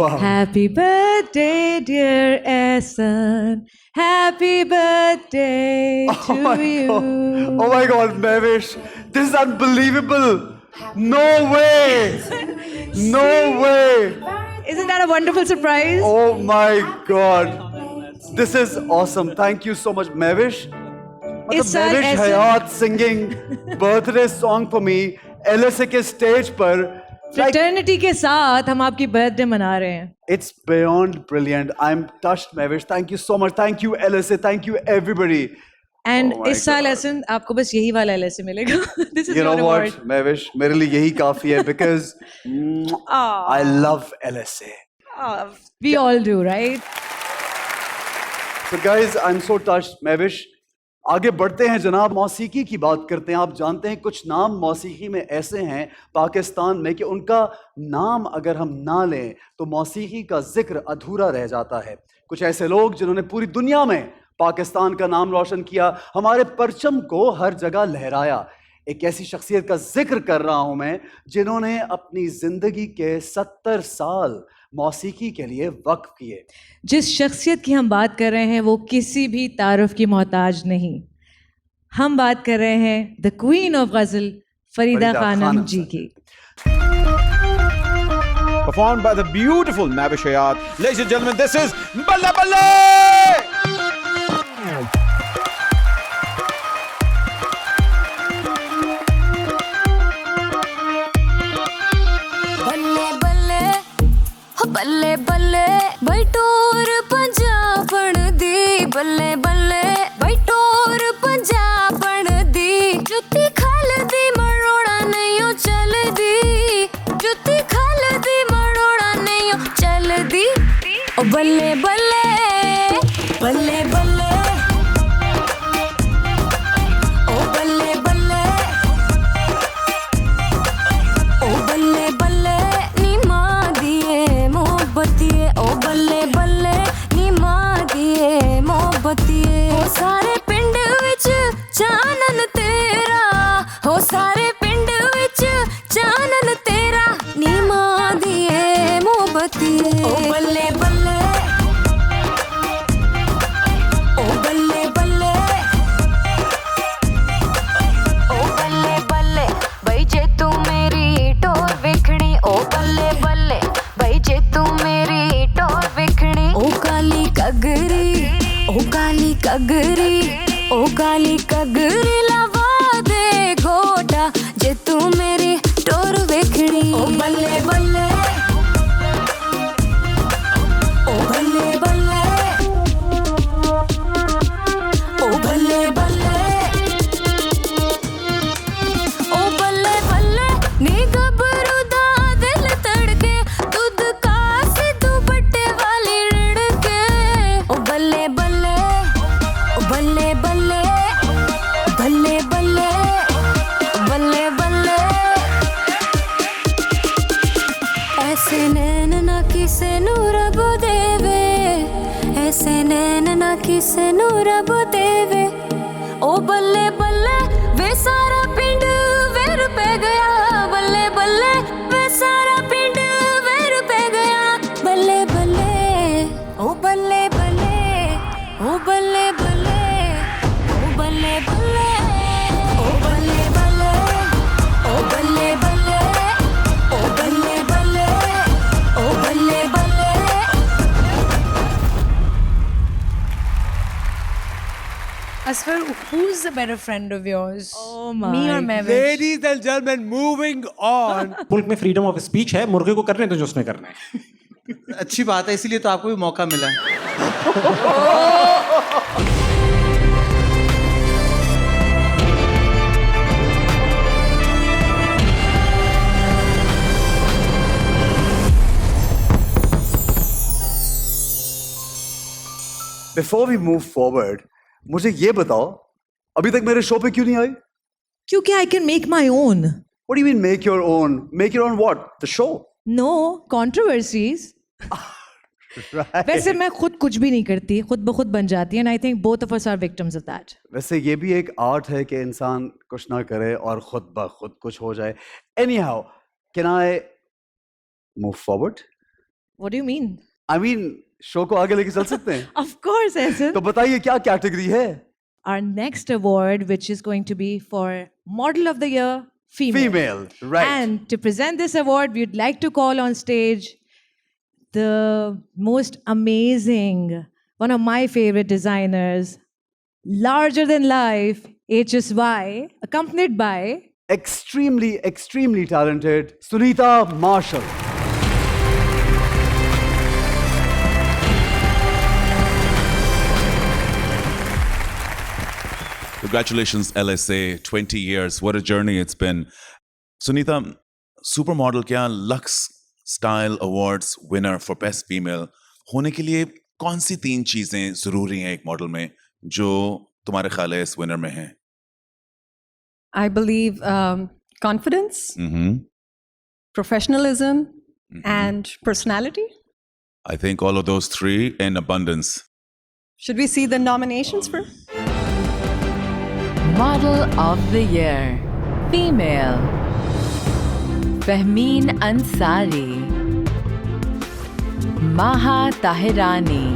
Wow. Happy birthday, dear Ehsan. Happy birthday to you. God. Oh my God, Mehwish. This is unbelievable. No way. No way. Isn't that a wonderful surprise? Oh my God. This is awesome. Thank you so much, Mehwish. Mehwish Hayat singing birthday song for me, LSA के stage पर. Fraternity के साथ हम आपकी birthday मना रहे हैं. It's beyond brilliant. I'm touched, Mehwish. Thank you so much. Thank you, LSA. Thank you, everybody. And Oh my इस साल God. ऐसा आपको बस यही वाला LSA मिलेगा. This is You know your what, award. Mavish, मेरे लिए यही काफी है because I love LSA. We all do, right? So guys, I'm so touched, Mavish. आगे बढ़ते हैं जनाब, मौसीकी की बात करते हैं. आप जानते हैं कुछ नाम मौसीकी में ऐसे हैं पाकिस्तान में कि उनका नाम अगर हम ना लें तो मौसीकी का जिक्र अधूरा रह जाता है. कुछ ऐसे लोग जिन्होंने पूरी दुनिया में पाकिस्तान का नाम रोशन किया, हमारे परचम को हर जगह लहराया. एक ऐसी शख्सियत का जिक्र कर रहा हूं मैं जिन्होंने अपनी जिंदगी के 70 साल मौसीकी के लिए वक्फ किए. जिस शख्सियत की हम बात कर रहे हैं वो किसी भी तारुफ की मोहताज नहीं. हम बात कर रहे हैं द क्वीन ऑफ गजल फरीदा खानम जी की. Performed by the beautiful Mavish Hayat. Ladies and gentlemen, this is Balla Balla! बल्ले बल्ले बैठोर पंजाबण दी बल्ले बल्ले बैठोर पंजाबण दी जुत्ती खलदी मरोड़ा नहीं चलदी जुत्ती खलदी मरोड़ा नहीं चलदी ओ बल्ले बल्ले बल्ले बल्ले ओ बल्ले बल्ले ओ बल्ले बल्ले नी मां दिए मोहब्बतिए ओ बल्ले बल्ले नी मां दिए मोहब्बतिए हो सारे पिंड विच चानन तेरा हो सारे पिंड विच चानन तेरा नी मां दिए मोहब्बतिए ओ बल्ले बल्ले ओ बल्ले बल्ले ओ बल्ले बल्ले भाई जे तू मेरी टोर वेखणी ओ बल्ले बल्ले भाई जे तू मेरी टोर वेखणी ओ काली कगरी ओ काली कगरी ओ काली कगरी लवा दे गोटा जे तू मेरी टोर वेखणी ओ बल्ले बल्ले ओ बल्ले बल्ले ओ बल्ले बल्ले ओ बल्ले बल्ले नी गबरू दा दिल तड़के दूध का सिद्धू बट्टे वाली रिड़के ओ बल्ले बल्ले ओ बल्ले बल्ले बल्ले बल्ले बल्ले बल्ले ऐसे नैन ना किसे नू रब देवे ऐसे नैन ना किसे नू रब देवे ओ बल्ले बल्ले वे सारा पिंड वेर पे गया बल्ले बल्ले वे सारा पिंड वेर पे गया बल्ले बल्ले ओ बल्ले बल्ले ओ बल्ले बल्ले ओ बल्ले बल्ले ओ बल्ले बल्ले ओ बल्ले बल्ले ओ बल्ले बल्ले ओ बल्ले बल्ले Asfar, who's the better friend of yours? Oh my. Me or Mavish? Ladies and gentlemen, moving on. मुल्क में फ्रीडम ऑफ स्पीच है, मुर्गे को करने दो जो उसने करना है. अच्छी बात है, इसीलिए तो आपको भी मौका मिला है. Before we move forward, मुझे ये बताओ अभी तक मेरे शो पे क्यों नहीं आई? क्योंकि I can make my own. What do you mean make your own? Make your own what? The show? No controversies. Right. वैसे मैं खुद कुछ भी नहीं करती, खुद ब खुद बन जाती है. And I think both of us are victims of that. वैसे ये भी एक आर्ट है कि इंसान कुछ ना करे और खुद ब खुद कुछ हो जाए. Anyhow, can I move forward? What do you mean? I mean, show को आगे लेके चल सकते हैं? Of course, Ehsan. तो बताइए क्या कैटेगरी है? Our next award, which is going to be for Model of the Year, Female. Female, right. And to present this award, we'd like to call on stage the most amazing, one of my favorite designers, larger than life, HSY, accompanied by extremely talented Sunita Marshall. Congratulations, LSA. 20 years. What a journey it's been. Sunita, supermodel क्या Lux Style Awards winner for Best Female होने के लिए कौन सी 3 चीजें जरूरी हैं एक model में जो तुम्हारे ख्याल है इस विनर में हैं? I believe confidence, professionalism, and personality. I think all of those 3 in abundance. Should we see the nominations first? Model of the Year, Female, Fahmeen Ansari, Maha Tahirani,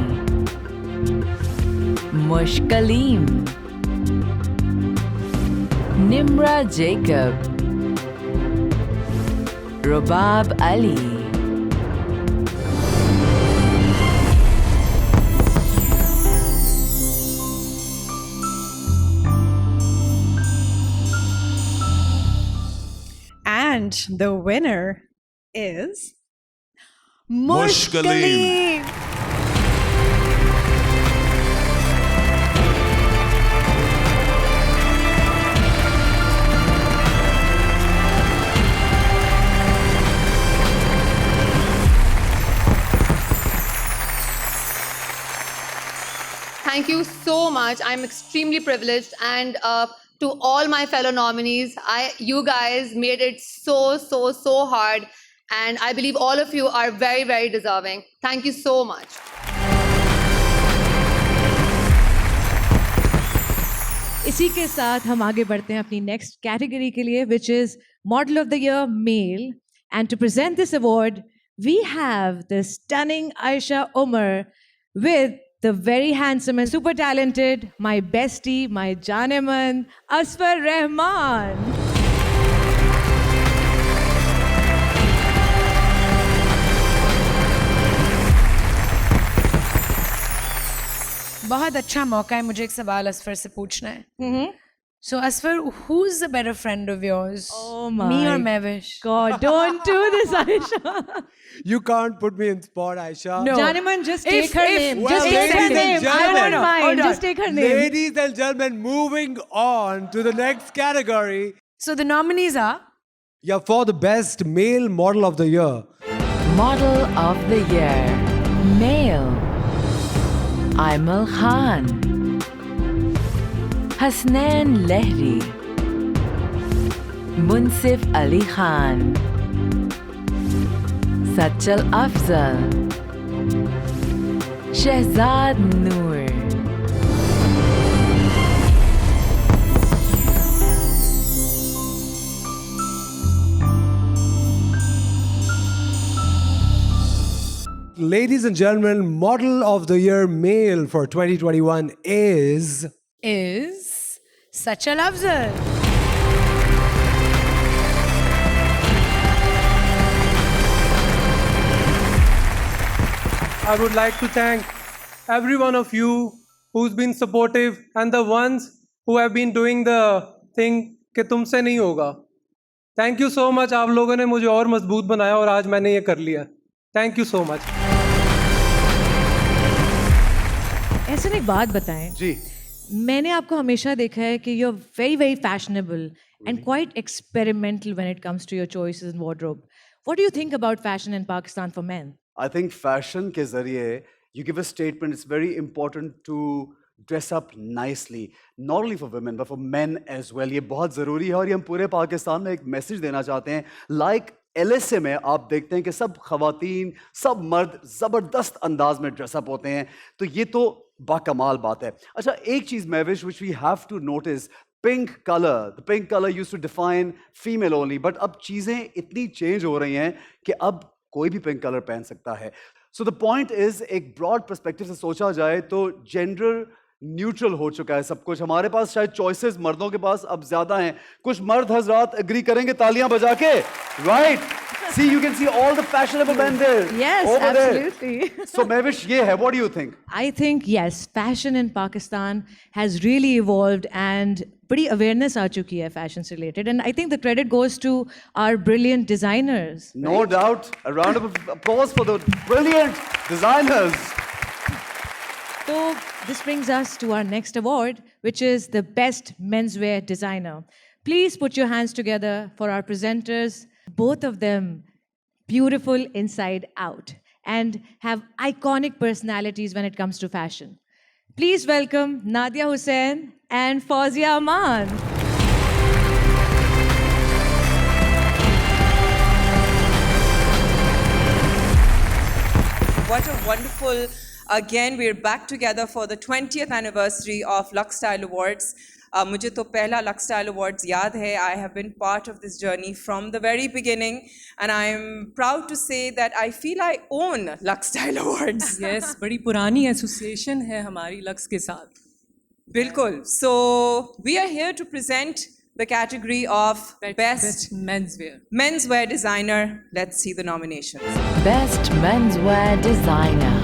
Mushkaleem, Nimra Jacob, Rubab Ali. And the winner is Mushkaleem. Thank you so much. I'm extremely privileged, and to all my fellow nominees, you guys made it so hard, and I believe all of you are very, very deserving. Thank you so much. इसी के साथ हम आगे बढ़ते हैं अपनी next category के लिए, which is Model of the Year Male. And to present this award, we have the stunning Aisha Umar with the very handsome and super talented, my bestie, my Janeman, Asfar Rahman. बहुत अच्छा मौका है मुझे एक सवाल असफर से पूछना है. So Asfar, who's the better friend of yours? Oh my Me or Mavish? God, don't do this, Aisha. You can't put me in spot, Aisha. No. Janeman, just take her name. Well, Just take her name. I don't mind. Just take her name. Ladies and gentlemen, moving on to the next category. So the nominees are? Yeah, for the best male model of the year. Model of the Year, Male, Aimal Khan, Hasnain Lehri, Munsif Ali Khan, Sachal Afzal, Shehzad Noor. Ladies and gentlemen, model of the year male for 2021 is Sachal Afzal. I would like to thank every one of you who's been supportive and the ones who have been doing the thing कि तुमसे नहीं होगा. Thank you so much. आप लोगों ने मुझे और मजबूत बनाया और आज मैंने ये कर लिया. Thank you so much. ऐसे एक बात बताएं जी. मैंने आपको हमेशा देखा है कि you're very very fashionable and quite experimental when it comes to your choices in wardrobe. What do you think about fashion in Pakistan for men? I think fashion के ज़रिए you give a statement. It's very important to dress up nicely, not only for women but for men as well. ये बहुत ज़रूरी है और ये हम पूरे पाकिस्तान में एक मैसेज देना चाहते हैं. Like LSA में आप देखते हैं कि सब खवातीन, सब मर्द ज़बरदस्त अंदाज में ड्रेसअप होते हैं, तो ये तो बाकमाल बात है. अच्छा, एक चीज़ मैविश which we have to notice, pink color. The pink color used to define female only, but अब चीज़ें इतनी चेंज हो रही हैं कि अब कोई भी पिंक कलर पहन सकता है. So the point is, एक broad perspective से सोचा जाए तो gender न्यूट्रल हो चुका है सब कुछ. हमारे पास शायद चॉइसेस मर्दों के पास अब ज्यादा हैं. कुछ मर्द हजरात एग्री करेंगे तालियां बजा के, right? See, you can see all the fashionable men there. Yes, over absolutely. There. So Mavish, ये है. What do you think? I think yes, fashion in Pakistan has really evolved and बड़ी awareness आ चुकी है fashion से related, and I think the credit goes to our brilliant designers. No doubt. A round of applause for the brilliant designers. So this brings us to our next award, which is the Best Menswear Designer. Please put your hands together for our presenters, both of them beautiful inside out and have iconic personalities when it comes to fashion. Please welcome Nadia Hussain and Fawzia Aman. What a wonderful, again, we're back together for the 20th anniversary of Lux Style Awards. मुझे तो पहला Lux Style Awards याद है. I have been part of this journey from the very beginning, and I am proud to say that I feel I own Lux Style Awards. Yes, बड़ी पुरानी association है हमारी lux के साथ. बिल्कुल. So we are here to present the category of Best Menswear Designer. Let's see the nominations. Best Menswear Designer.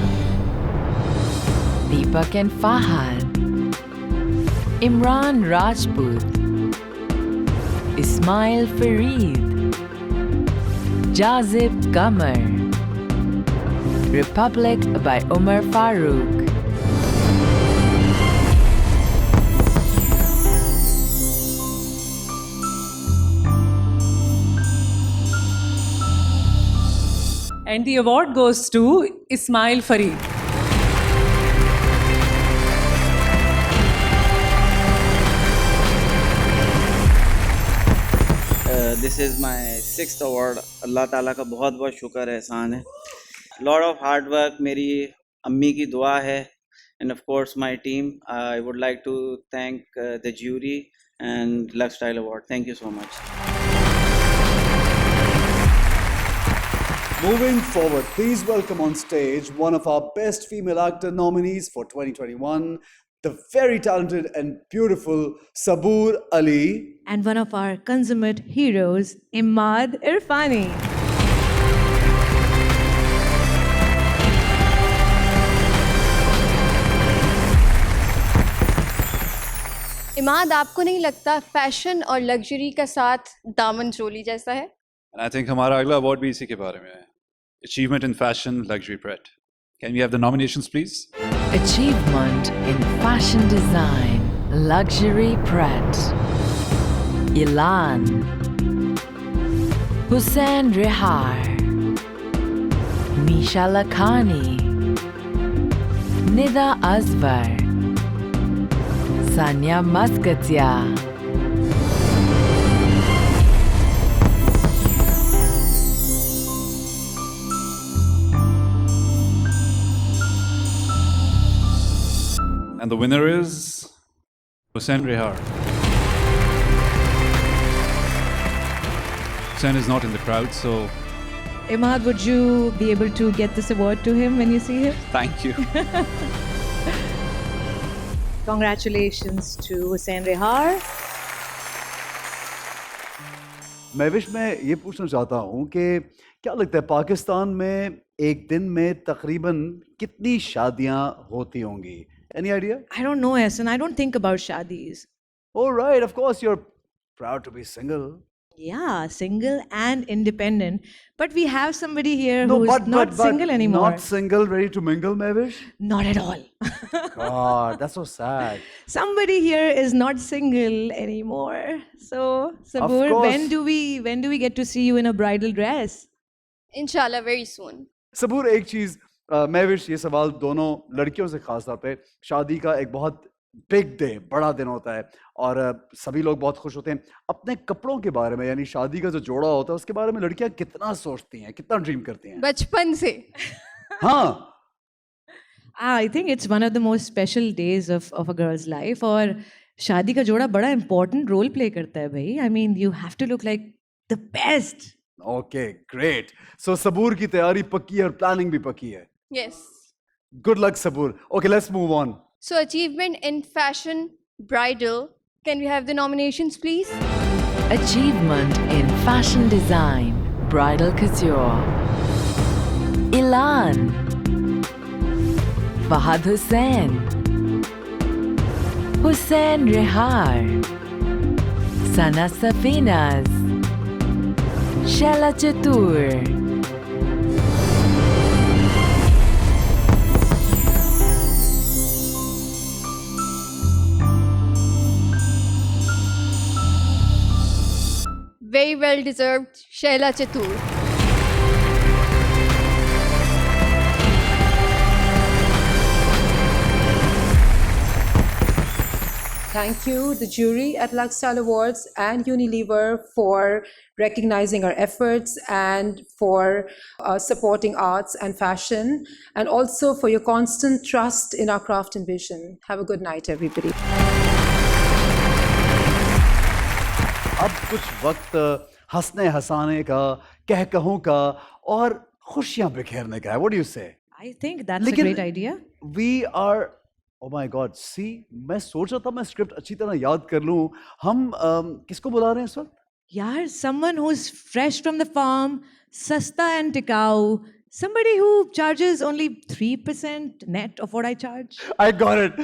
Deepak and Fahad. Imran Rajput. Ismail Fareed. Jazib Qamar. Republic by Umar Farooq. And the award goes to Ismail Fareed. This is my 6th award. अल्लाह ताला का बहुत बहुत शुक्र है, एहसान है. Lot of hard work, मेरी अम्मी की दुआ है, and of course my team. I would like to thank the jury and Lux Style Award. Thank you so much. Moving forward, please welcome on stage one of our best female actor nominees for 2021, the very talented and beautiful Saboor Ali. And one of our consummate heroes, Imad Irfani. Imad, आपको नहीं लगता fashion और luxury का साथ दामन चोली जैसा है? And I think हमारा अगला अवार्ड भी इसी के बारे में है. Achievement in Fashion, Luxury Pret. Can we have the nominations, please? Achievement in Fashion Design, Luxury Pret. Ilan. Hussain Rehar. Misha Lakhani. Nida Azvar. Sanya Maskatia. And the winner is Hussain Rehar. Hussain is not in the crowd, so... Imad, would you be able to get this award to him when you see him? Thank you. Congratulations to Hussain Rehar. Mahwish, मैं ये पूछना चाहता हूँ कि क्या लगता है पाकिस्तान में एक दिन में तकरीबन कितनी शादियाँ होती होंगी? Any idea? I don't know, Ehsan. I don't think about shadis. Oh, right. Of course, you're proud to be single. Yeah, single and independent. But we have somebody here who's not single anymore. Not single, ready to mingle, Mahvish? Not at all. God, that's so sad. Somebody here is not single anymore. So, Saboor, when do we get to see you in a bridal dress? Inshallah, very soon. Saboor, एक चीज महविश, ये सवाल दोनों लड़कियों से खास तौर पे, शादी का एक बहुत बिग डे, बड़ा दिन होता है और सभी लोग बहुत खुश होते हैं. अपने कपड़ों के बारे में, यानी शादी का जो जोड़ा होता है उसके बारे में लड़कियां कितना सोचती हैं, कितना ड्रीम करती हैं? बचपन से. हाँ. I think it's one of the most special days of a girl's life. और शादी का जोड़ा बड़ा important role play करता है भाई. I mean, you have to look like the best. Okay, great. So Saboor की तैयारी पक्की है और planning भी पक्की है. Yes. Good luck, Saboor. Okay, let's move on. So, achievement in fashion, bridal. Can we have the nominations, please? Achievement in Fashion Design, Bridal Couture. Ilan. Fahad Hussain. Hussain Rehar. Sana Safinas. Shela Chatur. very well deserved Shaila Chatur. Thank you, the jury at Lux Style Awards and Unilever for recognizing our efforts and for supporting arts and fashion, and also for your constant trust in our craft and vision. Have a good night, everybody. अब कुछ वक्त हंसने हंसाने का, कहकहों का और खुशियां बिखेरने का है. What do you say? I think that's a great idea. We are, oh my God, see, मैं सोच रहा था मैं स्क्रिप्ट अच्छी तरह याद कर लूं. हम किसको बुला रहे हैं इस वक्त? यार, someone who's fresh from the farm, sasta and tikau, somebody who charges only 3% net of what I charge. I got it.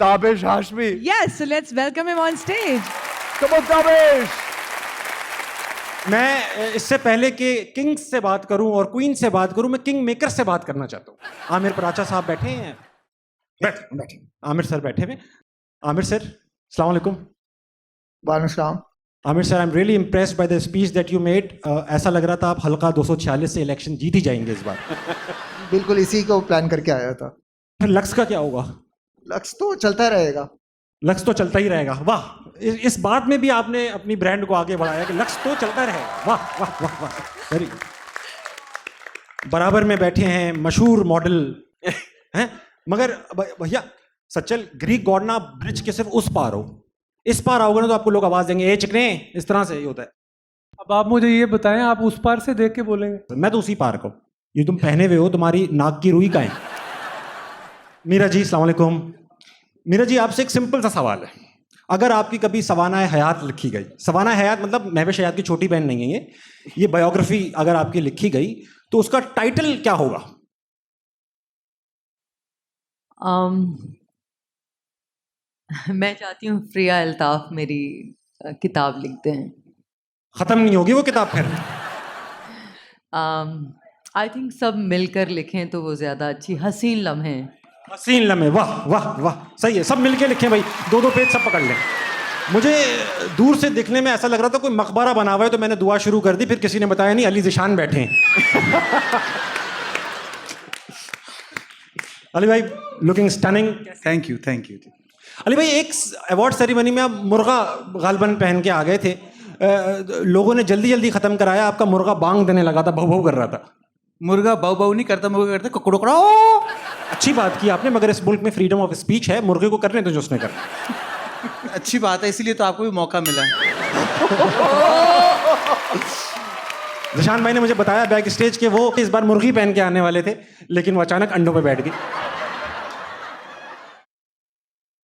Tabish Hashmi. Yes, so let's welcome him on stage. Come on, Tabish. मैं इससे पहले कि king से बात करूं और queen से बात करूं, मैं किंग मेकर से बात करना चाहता हूं. आमिर पराचा साहब बैठे हैं. बैठ. आमिर सर बैठे हुए. आमिर सर, अस्सलाम वालेकुम. वालेकुम सलाम. Aamir sir, I am really impressed by the speech that you made. ऐसा लग रहा था आप हल्का 246 से इलेक्शन जीत ही जाएंगे इस बार. बिल्कुल इसी को प्लान करके आया था. फिर लक्स का क्या होगा? लक्स तो चलता रहेगा. लक्स तो चलता ही रहेगा. वाह, इस बात में भी आपने अपनी ब्रांड को आगे बढ़ाया कि लक्स तो चलता रहेगा. वाह वाह वाह वाह, वेरी गुड. बराबर में बैठे हैं मशहूर मॉडल हैं, मगर भैया सचल ग्रीक गॉडना ब्रिज के सिर्फ उस पार हो, इस पार आओगे ना तो आपको लोग आवाज देंगे, ए चिकने, इस तरह से ही होता है. अब आप मुझे ये बताएं, आप उस पार से देख के बोलेंगे? मैं तो उसी पार को. ये तुम पहने हुए हो, तुम्हारी नाक की रुई का है. मीरा जी, अस्सलाम वालेकुम. मीरा जी, आपसे एक सिंपल सा सवाल है. अगर आपकी कभी सवानाए हयात लिखी गई, सवानाए हयात मतलब महविश हयात की छोटी बहन नहीं है ये बायोग्राफी अगर आपकी लिखी गई तो उसका टाइटल क्या होगा? मैं चाहती हूँ प्रिया अल्ताफ मेरी किताब लिखते हैं. खत्म नहीं होगी वो किताब फिर? आई थिंक सब मिलकर लिखें तो वो ज्यादा अच्छी. हसीन लम्हे. हसीन लम्हे, वाह वाह वाह, सही है. सब मिलके लिखें भाई, 2-2 पेज सब पकड़ लें. मुझे दूर से देखने में ऐसा लग रहा था कोई मकबरा बना हुआ है, तो मैंने दुआ शुरू कर दी. फिर किसी ने बताया नहीं, अली जिशान बैठे हैं. अली भाई, looking stunning. Thank you. Ali भाई, एक अवार्ड सेरेमनी में आप मुर्गा गालबन पहन के आ गए थे. लोगों ने जल्दी जल्दी खत्म कराया. आपका मुर्गा बांग देने लगा था, भौ भौ कर रहा था. मुर्गा बाऊ बाऊ नहीं करता, मुर्गा करता कुकड़ो. अच्छी बात की आपने, मगर इस मुल्क में फ्रीडम ऑफ स्पीच है. मुर्गे को करने दो जो उसने करना. अच्छी बात है, इसीलिए तो आपको भी मौका मिला. जिशान भाई ने मुझे बताया बैक स्टेज के वो इस बार मुर्गी पहन के आने वाले थे, लेकिन वो अचानक अंडों पे बैठ गई.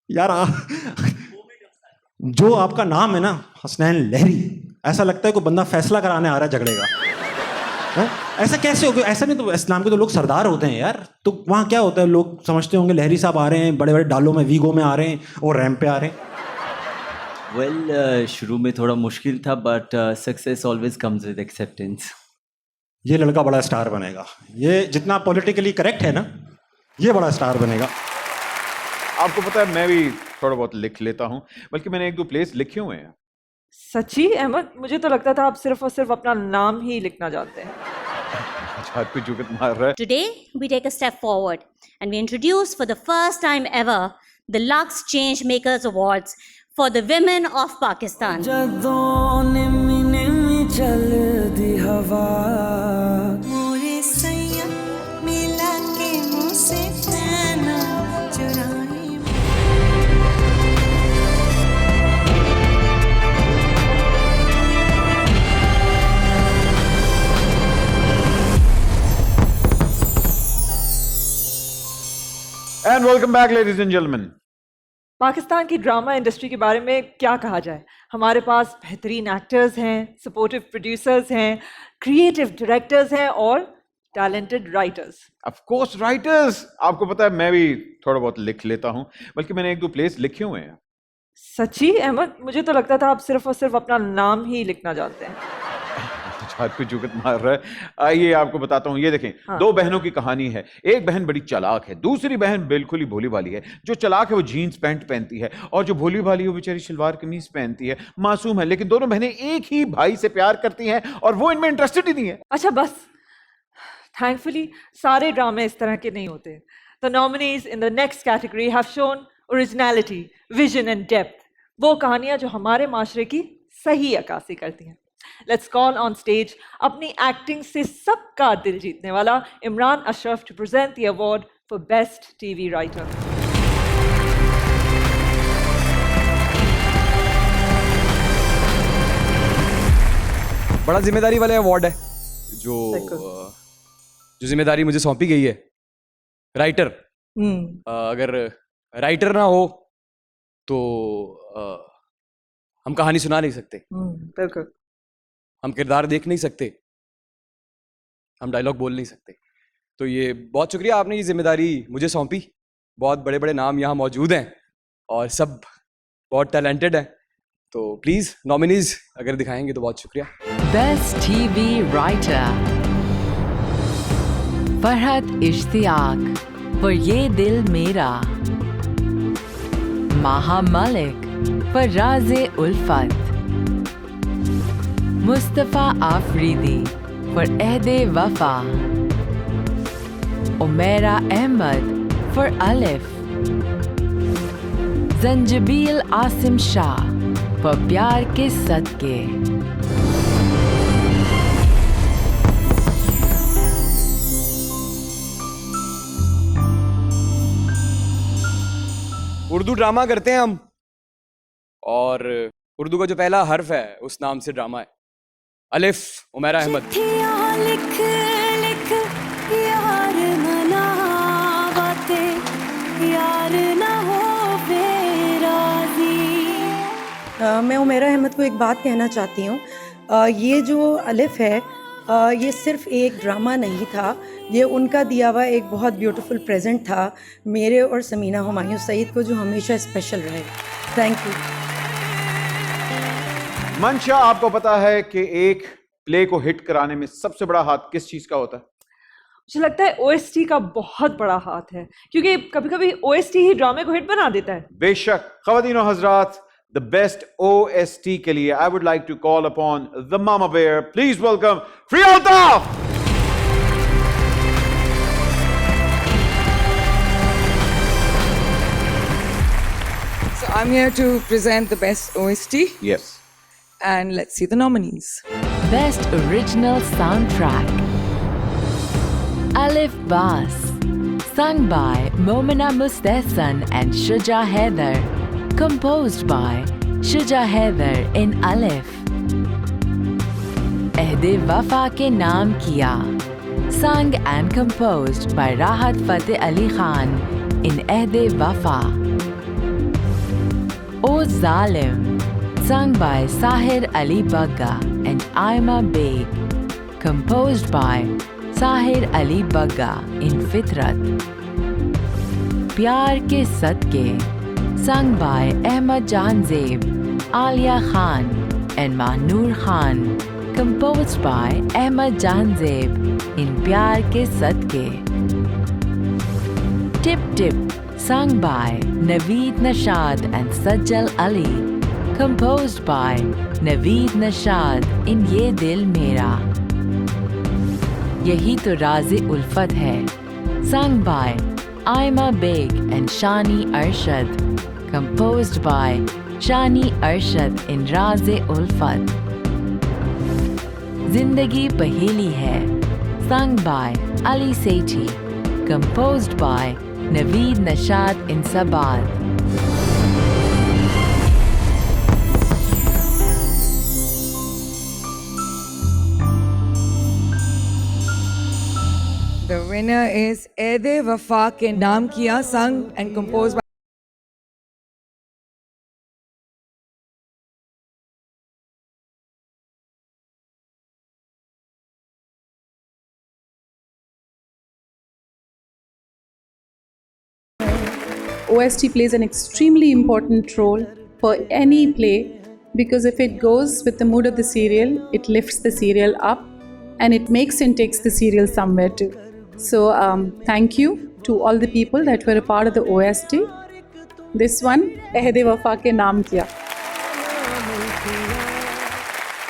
यार जो आपका नाम है ना, हसनैन लहरी, ऐसा लगता है कोई बंदा फैसला कराने आ रहा है झगड़े का. ऐसा कैसे हो गया? ऐसा नहीं तो इस्लाम के तो लोग सरदार होते हैं यार. तो वहाँ क्या होता है? लोग समझते होंगे लहरी साहब आ रहे हैं, बड़े बड़े डालों में, वीगो में आ रहे हैं और रैंप पे आ रहे हैं. वेल, शुरू में थोड़ा मुश्किल था, but success always comes with acceptance. ये लड़का बड़ा स्टार बनेगा. ये जितना पॉलिटिकली करेक्ट है ना, ये बड़ा स्टार बनेगा. आपको पता है, मैं भी थोड़ा बहुत लिख लेता हूँ, बल्कि मैंने 1-2 प्लेस लिखे हुए हैं. सच्ची अहमद, मुझे तो लगता था आप सिर्फ और सिर्फ अपना नाम ही लिखना जानते हैं. कोई जुगत मार रहा है. Today we take a step forward and we introduce for the first time ever the Lux Changemakers Awards for the women of Pakistan. And welcome back, ladies and gentlemen. Pakistan की ड्रामा इंडस्ट्री के बारे में क्या कहा जाए. हमारे पास बेहतरीन actors हैं, सपोर्टिव प्रोड्यूसर्स हैं, क्रिएटिव डायरेक्टर्स हैं और talented writers. Of course, writers. आपको पता है, मैं भी थोड़ा बहुत लिख लेता हूँ, बल्कि मैंने 1-2 प्लेस लिखे हुए हैं. सच्ची अहमद, मुझे तो लगता था आप सिर्फ और सिर्फ अपना नाम ही लिखना जानते हैं. बात पे जुगत मार रहा है। आइए आपको बताता हूँ, ये देखें हाँ। दो बहनों की कहानी है। एक बहन बड़ी चालाक है, दूसरी बहन बिल्कुल ही भोली भाली है। जो चालाक है वो जीन्स पैंट पहनती है और जो भोली भाली है वो बेचारी शलवार कमीज पहनती है, मासूम है। लेकिन दोनों बहनें एक ही भाई से प्यार करती हैं और वो इनमें इंटरेस्टेड ही नहीं है। अच्छा बस, थैंकफुली सारे ड्रामे इस तरह के नहीं होते। The nominees in the next category have shown originality, vision and depth. वो कहानियां जो हमारे माशरे की सही अक्कासी करती हैं। लेट्स कॉल ऑन स्टेज अपनी एक्टिंग से सबका दिल जीतने वाला Imran Ashraf to present the award for best TV writer. बड़ा जिम्मेदारी वाले अवार्ड है जो जिम्मेदारी मुझे सौंपी गई है। राइटर, अगर राइटर ना हो तो हम कहानी सुना नहीं सकते, बिल्कुल। हम किरदार देख नहीं सकते, हम डायलॉग बोल नहीं सकते। तो ये बहुत शुक्रिया, आपने ये जिम्मेदारी मुझे सौंपी। बहुत बड़े बड़े नाम यहाँ मौजूद हैं और सब बहुत टैलेंटेड हैं। तो प्लीज़ नॉमिनीज अगर दिखाएंगे तो बहुत शुक्रिया। Best TV writer Farhat Ishtiaq for ये दिल मेरा, माहा मलिक for राज़े उल्फत, Mustafa Afridi for ehd-e-Wafa, Umera Ahmad for अलिफ, जंजबील आसिम शाह for प्यार के सदके। उर्दू ड्रामा करते हैं हम, और उर्दू का जो पहला हर्फ है उस नाम से ड्रामा है। अलिफ, उमेरा अहमद। लिख लिख यार मनावते, यार ना हो बेराजी। मैं उमेरा अहमद को एक बात कहना चाहती हूँ। ये जो अलिफ है, ये सिर्फ एक ड्रामा नहीं था, ये उनका दिया हुआ एक बहुत ब्यूटीफुल प्रेजेंट था मेरे और समीना हुमायूं सईद को, जो हमेशा स्पेशल रहे। Thank you. मंशा, आपको पता है कि एक प्ले को हिट कराने में सबसे बड़ा हाथ किस चीज का होता है? मुझे लगता है OST का बहुत बड़ा हाथ है, क्योंकि कभी कभी OST ही ड्रामे को हिट बना देता है। बेशक। ख़वातीन और हज़रात, the best OST के लिए I would like to call upon the Mama Bear. Please welcome Free Altaf. So I'm here to present the best OST. Yes. And let's see the nominees. Best Original Soundtrack Alif Bas, sung by Momina Mustahsan and Shuja Haider, composed by Shuja Haider in Alif. Ehd-e-Wafa ke naam kiya, sung and composed by Rahat Fateh Ali Khan in Ehd-e-Wafa. O Zalim, sung by Sahir Ali Bagga and Aima Beg, composed by Sahir Ali Bagga in Fitrat. Pyar ke Sadke, sung by Ahmed Jahanzeb, Alia Khan and Mahnoor Khan, composed by Ahmed Jahanzeb in Pyar ke Sadke. Tip Tip, sung by Naveed Nashad and Sajjal Ali, composed by Naveed Nashad in Ye Dil Mera. Yahi to Raze Ulfat hai, sung by Aima Beg and Shani Arshad, composed by Shani Arshad in Raze Ulfat. Zindagi Paheli Hai, sung by Ali Sethi, composed by Naveed Nashad in Sabad. The winner is Ehd-e-Wafa ke naam kiya, sung and composed by OST plays an extremely important role for any play, because if it goes with the mood of the serial, it lifts the serial up. and it makes and takes the serial somewhere too. So thank you to all the people that were a part of the OST. This one, Ehd-e-Wafa ke naam kiya.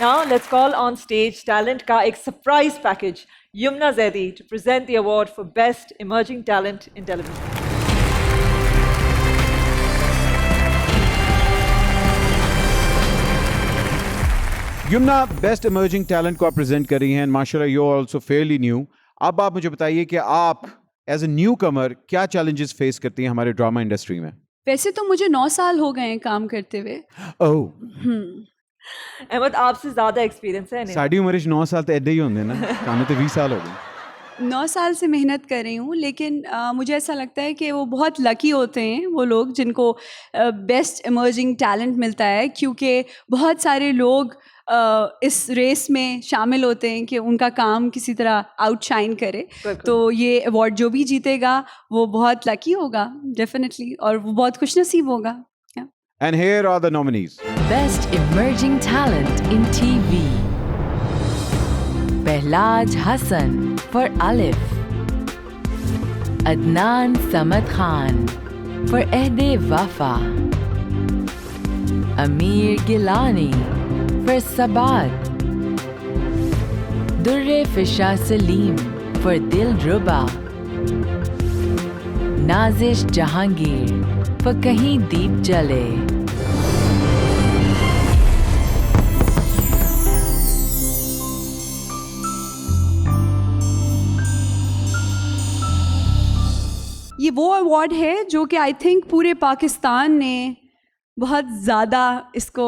Now let's call on stage talent ka ek surprise package, Yumna Zaidi, to present the award for Best Emerging Talent in Television. Yumna best emerging talent को आप present कर रही हैं, माशाल्लाह you are also fairly new. अब आप मुझे बताइए कि आप एज ए न्यू कमर क्या चैलेंजेस फेस करती हैं हमारे ड्रामा इंडस्ट्री में? वैसे तो मुझे 9 साल हो गए हैं काम करते हुए. अहमद, आपसे ज़्यादा एक्सपीरियंस है. साड़ी उम्र 9 साल तो ऐसे ही होंगे ना, काम तो 20 साल हो गए. 9 साल से मेहनत कर रही हूँ, लेकिन मुझे ऐसा लगता है कि वो बहुत लकी होते हैं वो लोग जिनको बेस्ट इमर्जिंग टैलेंट मिलता है, क्योंकि बहुत सारे लोग इस रेस में शामिल होते हैं कि उनका काम किसी तरह आउटशाइन करे. तो ये अवार्ड जो भी जीतेगा वो बहुत लकी होगा डेफिनेटली, और वो बहुत खुशनसीब होगा. And here are the nominees. Best Emerging Talent in TV. Behlaj Hassan for Alif. Adnan Samad Khan for Ehd-e-Wafa. Amir Gilani for Sabat. Durre Fisha Salim for Dilruba. Nazish Jahangir for Kahin Deep Jale. ये वो award है जो कि I think पूरे पाकिस्तान ने बहुत ज़्यादा इसको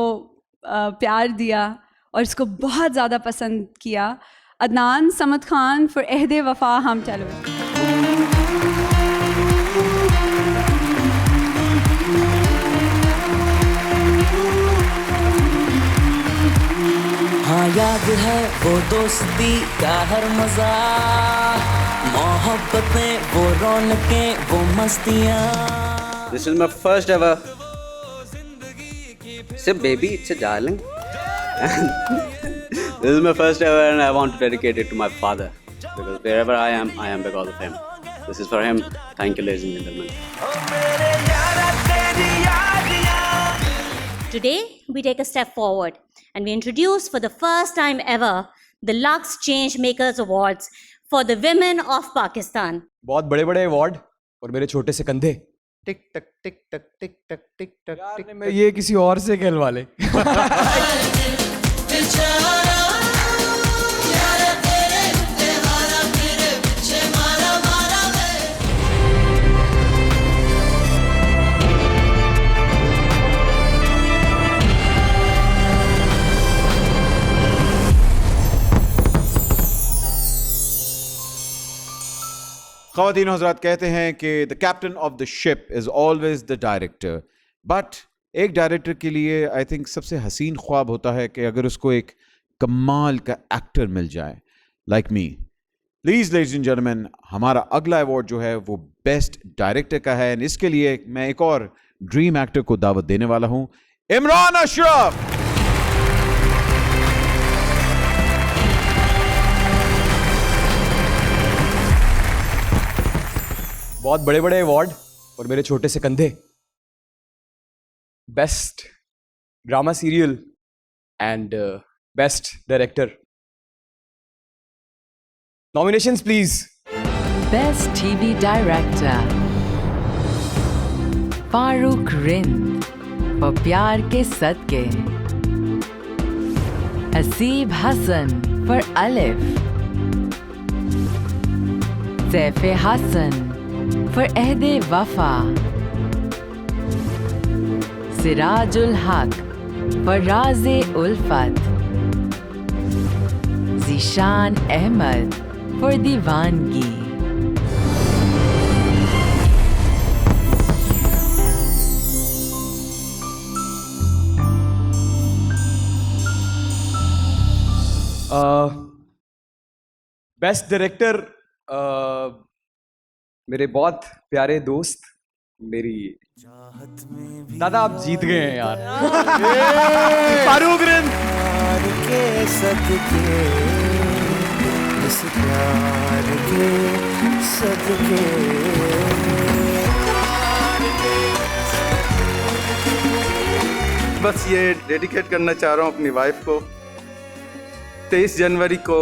प्यार दिया और इसको बहुत ज़्यादा पसंद किया. अदनान समद खान फॉर एहद-ए-वफा हम टेलीविजन. हाँ याद है वो दोस्ती का हर मजा, मोहब्बतें वो रौनकें वो मस्तियाँ. This is my first ever. It's a baby, it's a darling. This is my first ever, and I want to dedicate it to my father, because wherever I am because of him. This is for him. Thank you, ladies and gentlemen. Today, we take a step forward and we introduce for the first time ever the Lux Changemakers Awards for the women of Pakistan. बहुत बड़े-बड़े award और मेरे छोटे से कंधे. टिक टक टिक टक टिक टक टिक टक. यार मैं ये किसी और से कहलवा ले. ख़वातीन और हज़रात, कहते हैं कि the captain of the ship is always the director, but एक डायरेक्टर के लिए आई थिंक सबसे हसीन ख्वाब होता है कि अगर उसको एक कमाल का एक्टर मिल जाए, like me. Please ladies and gentleman, हमारा अगला अवार्ड जो है वो बेस्ट डायरेक्टर का है, और इसके लिए मैं एक और ड्रीम एक्टर को दावत देने वाला हूँ, इमरान अशरफ. बहुत बड़े-बड़े अवार्ड और मेरे छोटे से कंधे. Best drama serial and best director. Nominations please. Best TV Director. Farooq Rind for प्यार के सदके. Asib Hassan for Alif. Saife Hassan for Ehd-e-Wafa. Sirajul Haq for Raaz-e-Ulfat. Zishan Ahmed for Diwangi. Best director मेरे बहुत प्यारे दोस्त, मेरी दादा, आप जीत गए हैं यार. फारूक रिंद. इस प्यार के सदके बस ये डेडिकेट करना चाह रहा हूँ अपनी वाइफ को। 23 जनवरी को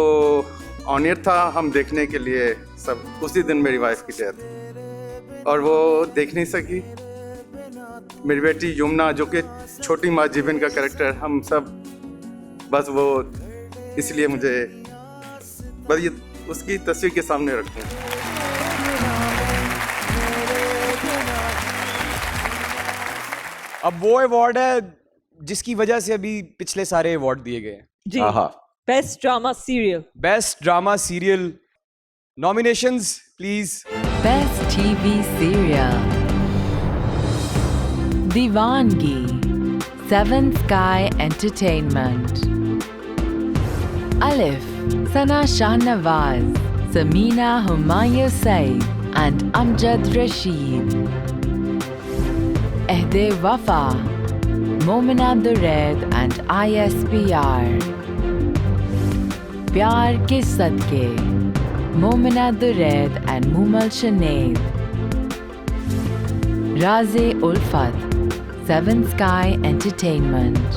ऑन एयर था, हम देखने के लिए सब, उसी दिन मेरी वाइफ की डेथ और वो देख नहीं सकी। मेरी बेटी युमना जो कि छोटी माँ जीवन का कैरेक्टर, हम सब बस वो इसलिए मुझे बस ये उसकी तस्वीर के सामने रखूं। अब वो अवार्ड है जिसकी वजह से अभी पिछले सारे अवार्ड दिए गए हैं। जी, best drama serial. Best drama serial nominations please. Best TV Serial Diwangi, Seven Sky Entertainment. Alif, Sana Shahnawaz, Samina Humayun Said and Amjad Rashid. Ehd-e-Wafa, Momina Duraid and ISPR. Pyar Ke Sadke, Momina Duraid and Mumal Shaneed. Raze-Ulfat, Seven Sky Entertainment.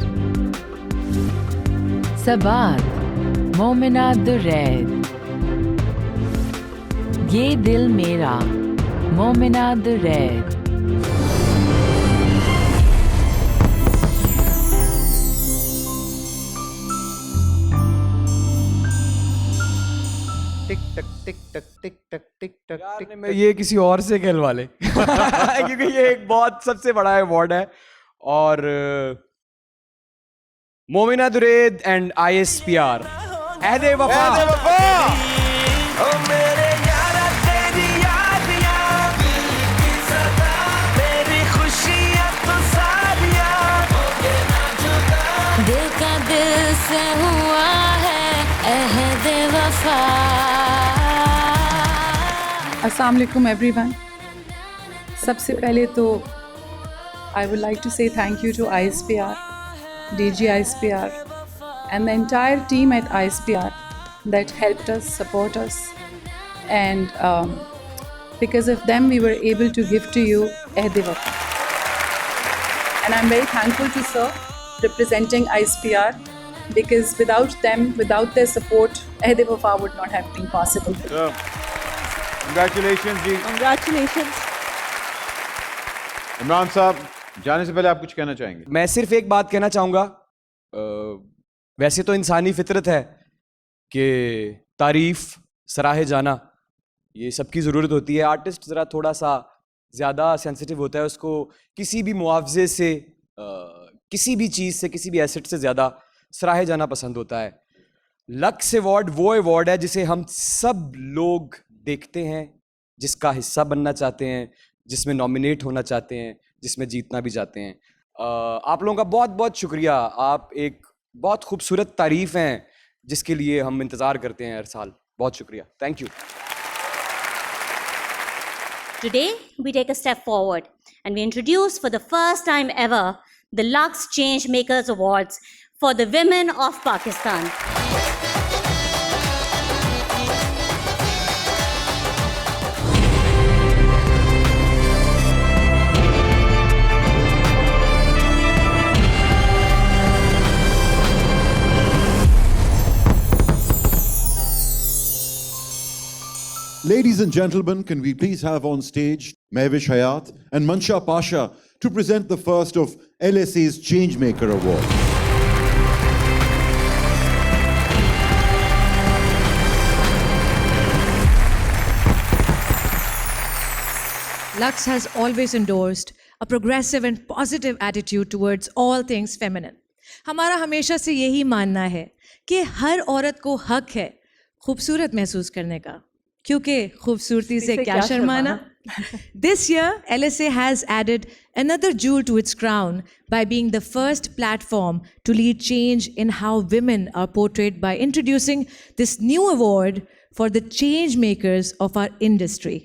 Sabat, Momina Duraid. Ye Dil Mera, Momina Duraid. टिक टक टिक टक टिक टक टिक टक टिक मैं ये किसी और से कहलवा ले क्योंकि ये एक बहुत सबसे बड़ा अवार्ड है और मोमिना दुरैद एंड ISPR एहद-ए-वफा। ओ मेरे यारा तेरी यादियां की सदा मेरी खुशियां तो सारियां ना जुदा दिल का दिल से हुआ है ehd-e-wafa. अस्सलाम वालेकुम एवरीवन। सबसे पहले तो I would like to say thank you to ISPR, DG ISPR and the entire team at ISPR that helped us, support us, and because of them we were able to give to you Ehd-e-Wafa. And I'm very thankful to sir representing ISPR because without them, without their support, Ehd-e-Wafa would not have been possible. Congratulations ji. Congratulations। Imran साहब, जाने से पहले आप कुछ कहना चाहेंगे? मैं सिर्फ एक बात कहना चाहूँगा, वैसे तो इंसानी फितरत है कि तारीफ सराहे जाना ये सबकी ज़रूरत होती है। आर्टिस्ट ज़रा थोड़ा सा ज़्यादा सेंसिटिव होता है, उसको किसी भी मुआवजे से किसी भी चीज़ से किसी भी एसेट से ज़्यादा सराहे जाना पसंद होता है। लक्स अवार्ड वो अवार्ड है जिसे हम सब लोग देखते हैं, जिसका हिस्सा बनना चाहते हैं, जिसमें नॉमिनेट होना चाहते हैं, जिसमें जीतना भी चाहते हैं। आप लोगों का बहुत बहुत शुक्रिया। आप एक बहुत खूबसूरत तारीफ़ हैं जिसके लिए हम इंतज़ार करते हैं हर साल। बहुत शुक्रिया, thank you. Today, we take a step forward and we introduce for the first time ever the Lux Changemakers Awards for the women of Pakistan. Ladies and gentlemen, can we please have on stage Mehwish Hayat and Mansha Pasha to present the first of LSA's Changemaker Award. Lux has always endorsed a progressive and positive attitude towards all things feminine. हमारा हमेशा से यही मानना है कि हर औरत को हक है खूबसूरत महसूस करने का, क्योंकि खूबसूरती से क्या शर्माना. This year, LSA has added another jewel to its crown by being the first platform to lead change in how women are portrayed by introducing this new award for the change makers of our industry.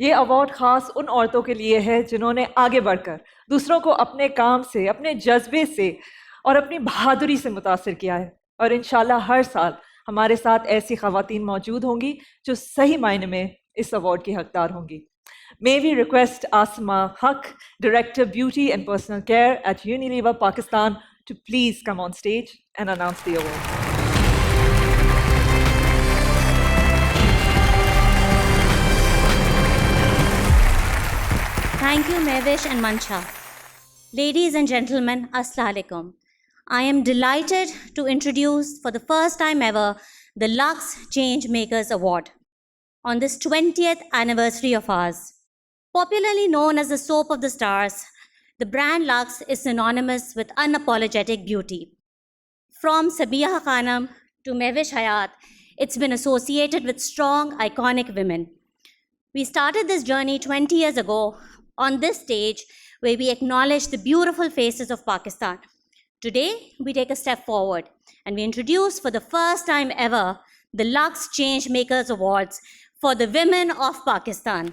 ये award ख़ास उन औरतों के लिए है जिन्होंने आगे बढ़कर दूसरों को अपने काम से, अपने जज्बे से और अपनी बहादुरी से मुतासिर किया है, और इंशाल्लाह हर साल हमारे साथ ऐसी ख़वातीन मौजूद होंगी जो सही मायने में इस अवार्ड की हकदार होंगी. May we request Asma Haq, Director Beauty and Personal Care at Unilever Pakistan, to please come on stage and announce the award. Thank you, Mehwish and Mancha. Ladies and gentlemen, Assalamu alaikum. I am delighted to introduce for the first time ever the Lux Changemakers Award on this 20th anniversary of ours. Popularly known as the soap of the stars, the brand Lux is synonymous with unapologetic beauty. From Sabiha Khanam to Mehwish Hayat, it's been associated with strong, iconic women. We started this journey 20 years ago on this stage where we acknowledge the beautiful faces of Pakistan. Today, we take a step forward and we introduce for the first time ever the Lux Changemakers Awards for the women of Pakistan.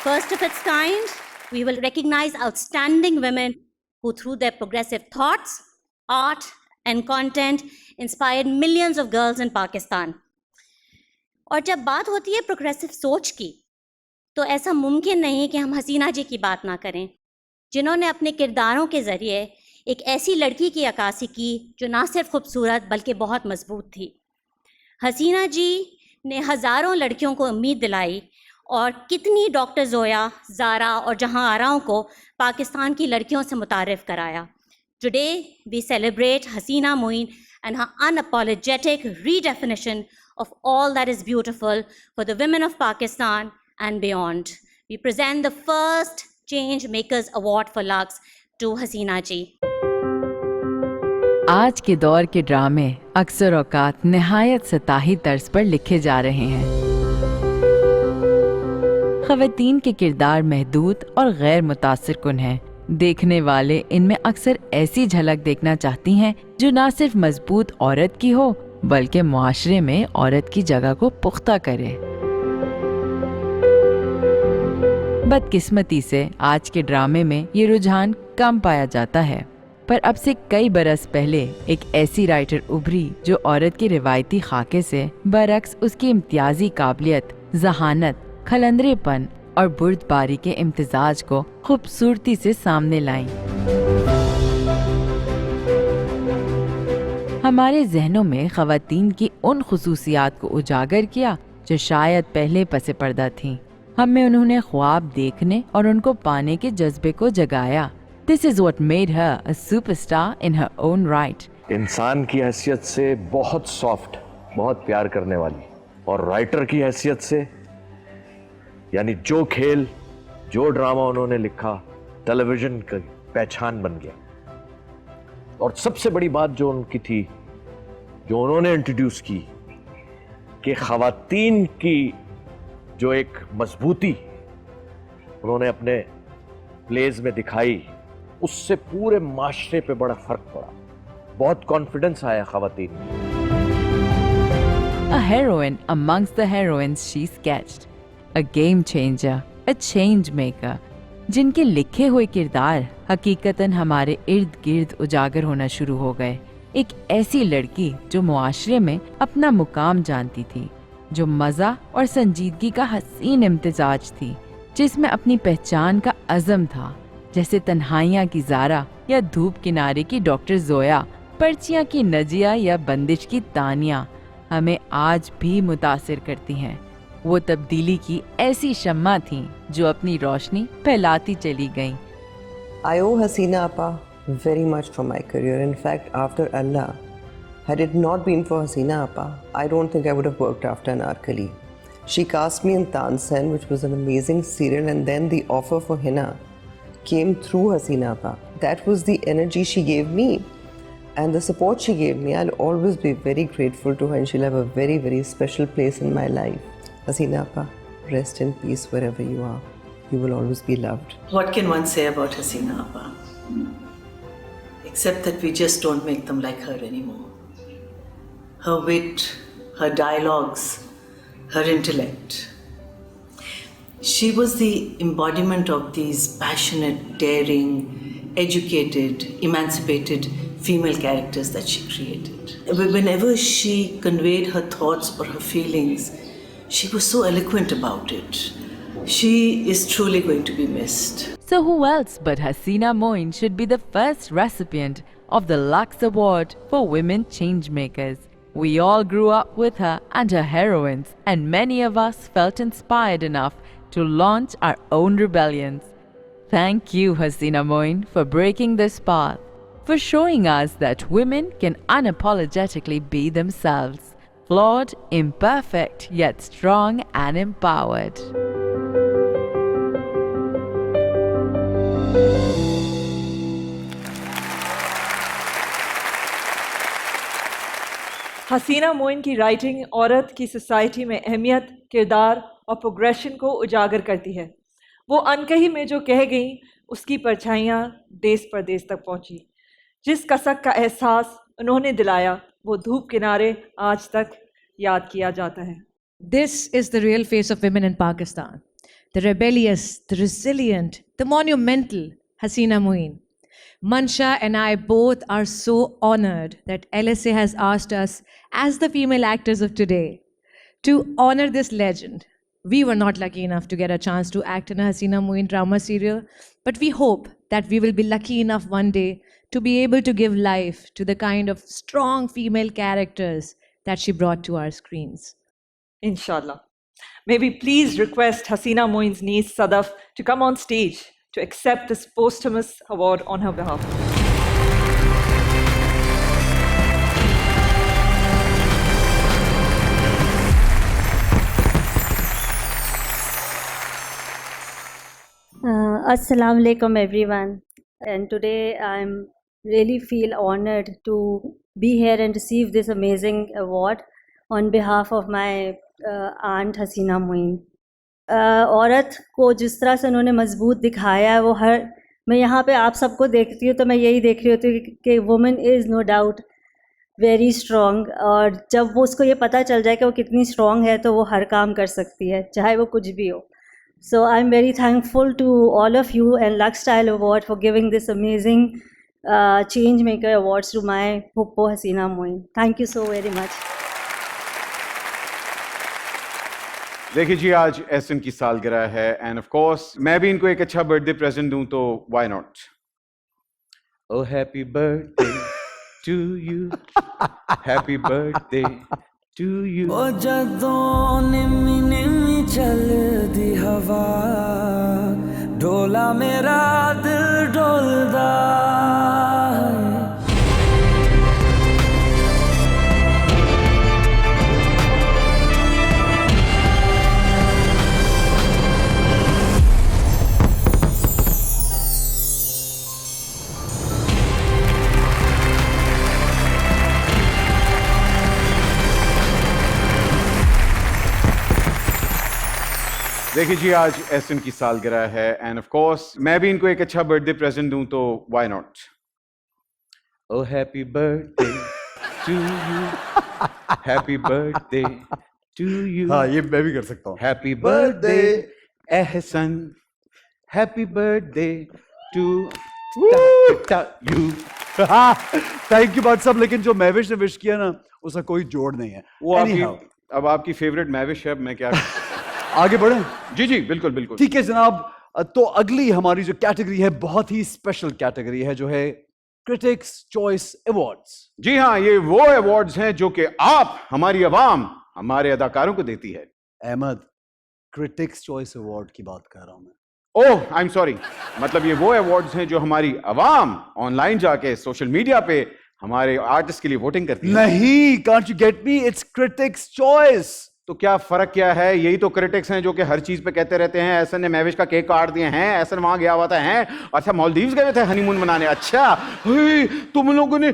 First of its kind, we will recognize outstanding women who through their progressive thoughts, art and content inspired millions of girls in Pakistan. और जब बात होती है progressive सोच की, तो ऐसा मुमकिन नहीं कि हम हसीना जी की बात ना करें, जिन्होंने अपने किरदारों के ज़रिए एक ऐसी लड़की की अक्कासी की जो ना सिर्फ खूबसूरत बल्कि बहुत मजबूत थी. हसीना जी ने हज़ारों लड़कियों को उम्मीद दिलाई और कितनी डॉक्टर जोया, ज़ारा और जहां आराओं को पाकिस्तान की लड़कियों से मुतारिफ़ कराया. Today we celebrate Haseena Moin and her unapologetic redefinition of all that is beautiful for the women of Pakistan and beyond. We present the first Change Makers Award for Lux to Hasina ji. आज के दौर के ड्रामे अक्सर औकात निहायत सताही तर्ज पर लिखे जा रहे हैं. ख़वातीन के किरदार महदूद और गैर मुतासिर कुन हैं. देखने वाले इनमें अक्सर ऐसी झलक देखना चाहती हैं जो ना सिर्फ मजबूत औरत की हो बल्कि मुआशरे में औरत की जगह को पुख्ता करे. बदकिस्मती से आज के ड्रामे में ये रुझान कम पाया जाता है, पर अब से कई बरस पहले एक ऐसी राइटर उभरी जो औरत के रिवायती खाके से बरक्स उसकी इम्तियाजी काबिलियत, जहानत, खलंदरेपन और बुर्दबारी के इम्तिजाज को खूबसूरती से सामने लाई. हमारे जहनों में ख़वातीन की उन खुसूसियात को उजागर किया जो शायद पहले पसे पर्दा थीं. हमें उन्होंने ख्वाब देखने और उनको पाने के जज्बे को जगाया. This is what made her a superstar in her own right. इंसान की हैसियत से बहुत सॉफ्ट, बहुत प्यार करने वाली, और राइटर की हैसियत से यानी जो खेल, जो ड्रामा उन्होंने लिखा टेलीविजन की पहचान बन गया. और सबसे बड़ी बात जो उनकी थी, जो उन्होंने इंट्रोड्यूस की, कि ख़वातीन की जो एक मजबूती उन्होंने अपने प्लेज में दिखाई, उससे पूरे माशरे पे बड़ा फर्क पड़ा. बहुत कॉन्फिडेंस आया ख़वातीन में. A heroine amongst the heroines she sketched. A game changer, a change maker, जिनके लिखे हुए किरदार हकीकतन हमारे इर्द गिर्द उजागर होना शुरू हो गए. एक ऐसी लड़की जो मुआशरे में अपना मुकाम जानती थी, जो मज़ा और संजीदगी का हसीन इम्तिजाज थी, जिसमें अपनी पहचान का अज़म था, जैसे तन्हाइयाँ की ज़ारा या धूप किनारे की डॉक्टर जोया, पर्चियाँ की नजिया या बंदिश की तानिया हमें आज भी मुतासिर करती हैं. वो तब्दीली की ऐसी शम्मा थीं जो अपनी रोशनी फैलाती चली गईं. I owe Hasina Appa very much for my career. In fact, after Allah, had it not been for Hasina Appa, I don't think I would have worked after Anarkali. She cast me in Tansen, which was an amazing serial, and then the offer for Hina came through Hasina Appa. That was the energy she gave me and the support she gave me. I'll always be very grateful to her, and she'll have a very, very special place in my life. Hasina Appa, rest in peace wherever you are. You will always be loved. What can one say about Hasina Appa? Except that we just don't make them like her anymore. Her wit, her dialogues, her intellect. She was the embodiment of these passionate, daring, educated, emancipated female characters that she created. Whenever she conveyed her thoughts or her feelings, she was so eloquent about it. She is truly going to be missed. So who else but Hasina Moin should be the first recipient of the Lux Award for Women Changemakers? We all grew up with her and her heroines, and many of us felt inspired enough to launch our own rebellions. Thank you, Hasina Moin, for breaking this path, for showing us that women can unapologetically be themselves, flawed, imperfect, yet strong and empowered. हसीना मोइन की writing औरत की society में अहमियत, किरदार और progression को उजागर करती है। वो अनकही में जो कह गई, उसकी परछाइयाँ देश परदेश तक पहुँची। जिस कसक का एहसास उन्होंने दिलाया, वो धूप किनारे आज तक याद किया जाता है। This is the real face of women in Pakistan. The rebellious, the resilient, the monumental Hasina Moin. Mansha and I both are so honored that LSA has asked us, as the female actors of today, to honor this legend. We were not lucky enough to get a chance to act in a Hasina Moin drama serial, but we hope that we will be lucky enough one day to be able to give life to the kind of strong female characters that she brought to our screens. Inshallah. May we please request Hasina Moin's niece Sadaf to come on stage to accept this posthumous award on her behalf. Assalamu alaikum everyone, and today I'm really feel honored to be here and receive this amazing award on behalf of my aunt Hasina Moin. औरत को जिस तरह से उन्होंने मजबूत दिखाया है, वो हर मैं यहाँ पे आप सबको देखती हूँ तो मैं यही देख रही होती हूँ कि women is no doubt very strong, और जब वो उसको ये पता चल जाए कि वो कितनी स्ट्रॉन्ग है तो वो हर काम कर सकती है, चाहे वो कुछ भी हो. So I'm very thankful to all of you and Lux Style Award for giving this amazing Changemaker Awards to my Puppo Hasina Moin. Thank you so very much. देखिए जी, आज एहसन की सालगिरह है एंड ऑफ कोर्स मैं भी इनको एक अच्छा बर्थडे प्रेजेंट दूं तो why not. Oh happy birthday to you, happy birthday to you. ओ जदों निमी निमी चलदी हवा, ढोला मेरा दिल डोलदा है. देखिए जी, आज एहसन की सालगिरह है एंड ऑफ कोर्स मैं भी इनको एक अच्छा बर्थडे प्रेजेंट दूं तो why not. Oh happy birthday to you, happy birthday to you. हाँ, ये मैं भी कर सकता हूँ. Happy birthday Ahsan, happy birthday to you. Thank you बात साहब, लेकिन जो महविश ने विश किया ना उसका कोई जोड़ नहीं है. वो अब आपकी फेवरेट महविश है. अब मैं क्या आगे बढ़े? जी जी बिल्कुल बिल्कुल. ठीक है जनाब, तो अगली हमारी जो कैटेगरी है बहुत ही स्पेशल कैटेगरी है, जो है क्रिटिक्स चॉइस अवार्ड्स. जी हाँ, ये वो अवार्ड्स हैं जो कि आप, हमारी आवाम, हमारे अदाकारों को देती है. अहमद, क्रिटिक्स चॉइस अवार्ड की बात कर रहा हूं मैं. ओह आई एम सॉरी, मतलब ये वो अवार्ड्स हैं जो हमारी आवाम ऑनलाइन जाके सोशल मीडिया पे हमारे आर्टिस्ट के लिए वोटिंग करती है. नहीं, can't you get me, it's critics choice. तो क्या फर्क क्या है? यही तो क्रिटिक्स हैं जो कि हर चीज पे कहते रहते हैं ऐसा ने महविश का केक काट दिए हैं, ऐसा वहां गया हुआ था, हैं अच्छा मालदीव्स गए थे हनीमून मनाने. अच्छा तुम लोगों ने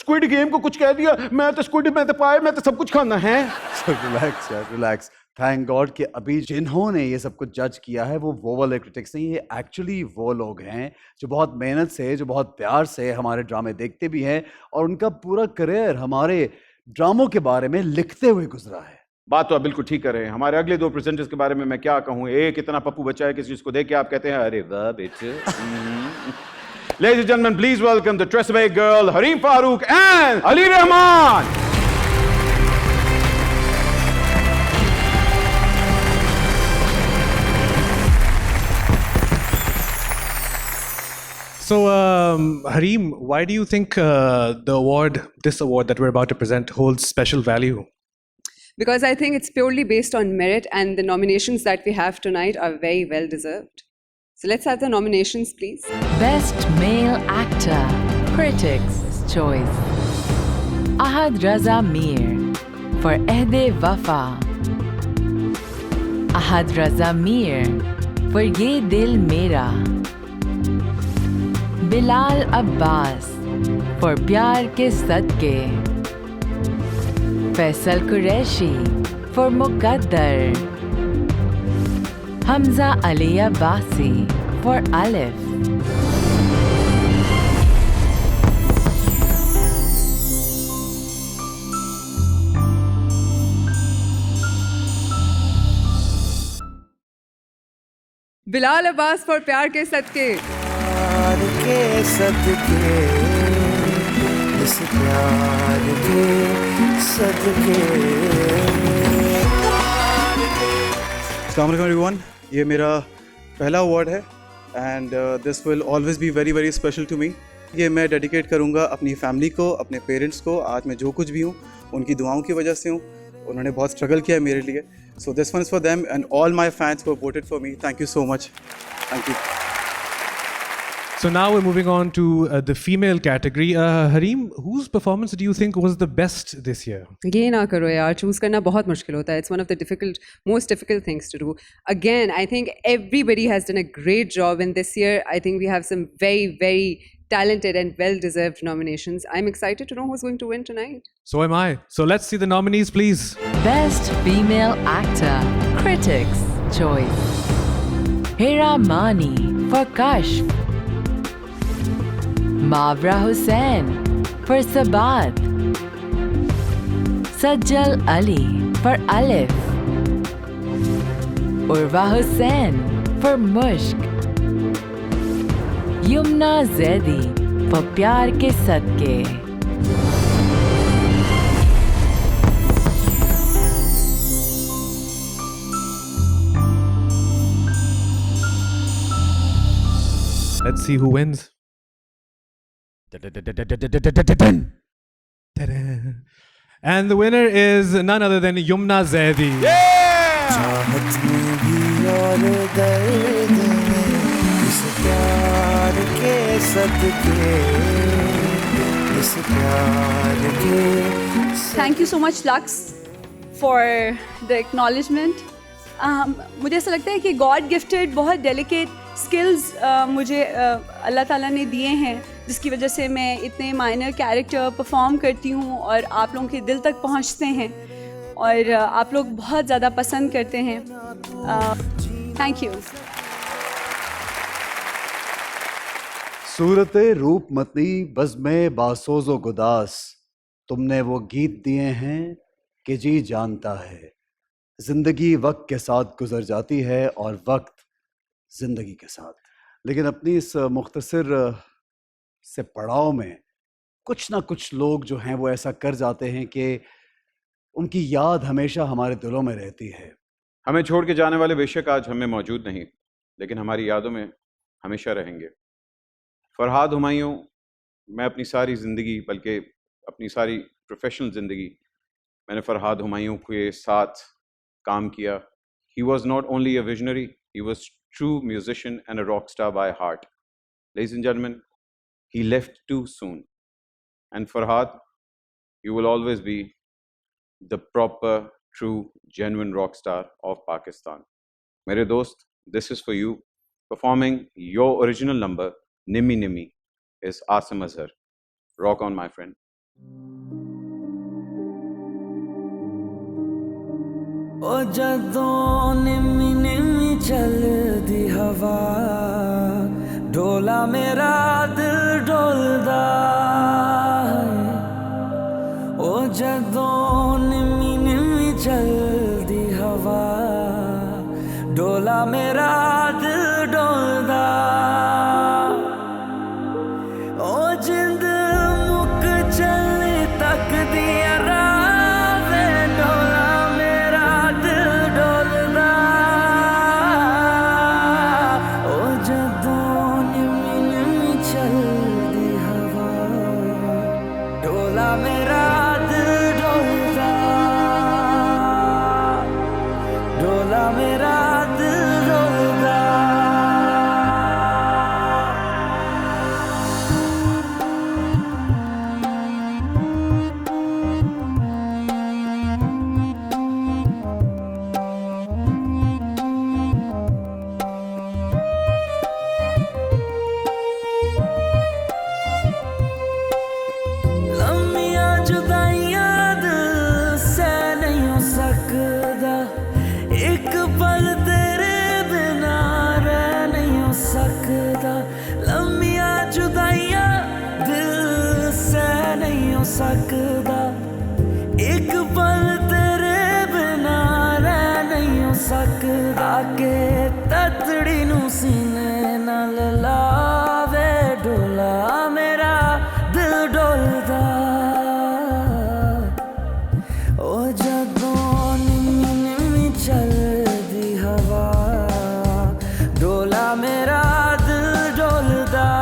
स्क्विड गेम को कुछ कह दिया, मैं तो स्क्विड में तो पाए, मैं तो सब कुछ खाना है. रिलैक्स यार, रिलैक्स. थैंक गॉड कि अभी जिन्होंने ये सब कुछ जज किया है वो वाले क्रिटिक्स नहीं, ये एक्चुअली वो लोग हैं जो बहुत मेहनत से, जो बहुत प्यार से हमारे ड्रामे देखते भी हैं और उनका पूरा करियर हमारे ड्रामों के बारे में लिखते हुए गुजरा है. बात तो आप बिल्कुल ठीक कर रहे हैं. हमारे अगले दो प्रेजेंटर्स के बारे में मैं क्या कहूँ. एक इतना पप्पू बच्चा है कि जिसको देख के आप कहते हैं अरे वाह बेटे. Ladies and gentlemen, please welcome the Tresemme girl, Harim Farooq and Ali Rahman. So, Harim, why do you think this award that we're about to present, holds special value? Because I think it's purely based on merit, and the nominations that we have tonight are very well deserved. So let's have the nominations, please. Best Male Actor, Critics' Choice. Ahad Raza Mir for Ehd-e-Wafa. Ahad Raza Mir for Ye Dil Mera. Bilal Abbas for Pyar Ke Sadke. Faisal Qureshi for Muqaddar. Hamza Ali Abbasi for Alif. Bilal Abbas for Pyar Ke Sadke. प्यार के सदके इस प्यार के सदके अस्सलाम वालेकुम everyone, ये मेरा पहला अवार्ड है and this will always be very very special to me. ये मैं डेडिकेट करूँगा अपनी फैमिली को, अपने पेरेंट्स को। आज मैं जो कुछ भी हूँ उनकी दुआओं की वजह से हूँ, उन्होंने बहुत स्ट्रगल किया है मेरे लिए। So this one is for them and all my fans who voted for me. Thank you so much. Thank you. So now we're moving on to the female category. Harim, whose performance do you think was the best this year? ये ना करो यार, choose करना बहुत मुश्किल होता है. It's one of the most difficult things to do. Again, I think everybody has done a great job, and this year I think we have some very, very talented and well-deserved nominations. I'm excited to know who's going to win tonight. So am I. So let's see the nominees, please. Best Female Actor, Critics' Choice. Hira Mani for Kashf. Mavra Hussain for Sabat. Sajjal Ali for Alif. Urva Hussain for Mushk. Yumna Zaidi for Pyar Ke Sadke. Let's see who wins. And the winner is none other than Yumna Zaidi. चाहत में भी और दर्द में इस प्यार के सदके इस प्यार के Thank you so much, Lux, for the acknowledgement. मुझे ऐसा लगता है कि God gifted बहुत delicate skills मुझे अल्लाह ताला ने दिए हैं, जिसकी वजह से मैं इतने माइनर कैरेक्टर परफॉर्म करती हूँ और आप लोगों के दिल तक पहुँचते हैं और आप लोग बहुत ज़्यादा पसंद करते हैं. Thank you. सूरते रूप मतनी बज़्मे बासोज़ो गुदास, तुमने वो गीत दिए हैं कि जी जानता है. ज़िंदगी वक्त के साथ गुजर जाती है और वक्त ज़िंदगी के साथ. लेकिन अपनी इस मुख्तसर से पड़ाव में कुछ ना कुछ लोग जो हैं वो ऐसा कर जाते हैं कि उनकी याद हमेशा हमारे दिलों में रहती है. हमें छोड़ के जाने वाले बेशक आज हमें मौजूद नहीं, लेकिन हमारी यादों में हमेशा रहेंगे. फरहाद हुमायूं, मैं अपनी सारी ज़िंदगी, बल्कि अपनी सारी प्रोफेशनल ज़िंदगी मैंने फरहाद हुमायूं के साथ काम किया. He was not only a visionary, he was true musician and a rock star by heart. Ladies and gentlemen, he left too soon. And Farhad, you will always be the proper, true, genuine rock star of Pakistan. Mere dost, this is for you. Performing your original number, Nimmi Nimmi, is Asim Azhar. Rock on, my friend. ओ जदों निम्मी निम्मी चलदी हवा, ढोला मेरा दिल डोलदा है. ओ जदों निम्मी निम्मी चलदी हवा, ढोला मेरा दिल डोलदा. मेरा दिल डोलदा, डोला मेरा दिल डोलदा। सकदा एक पल तेरे बिना रह नहीं सकदा के ततड़ी नू सीने नाल लावे डोला मेरा दिल डोलदा ओ जदों निम्मी निम्मी चलदी हवा डोला मेरा दिल डोलदा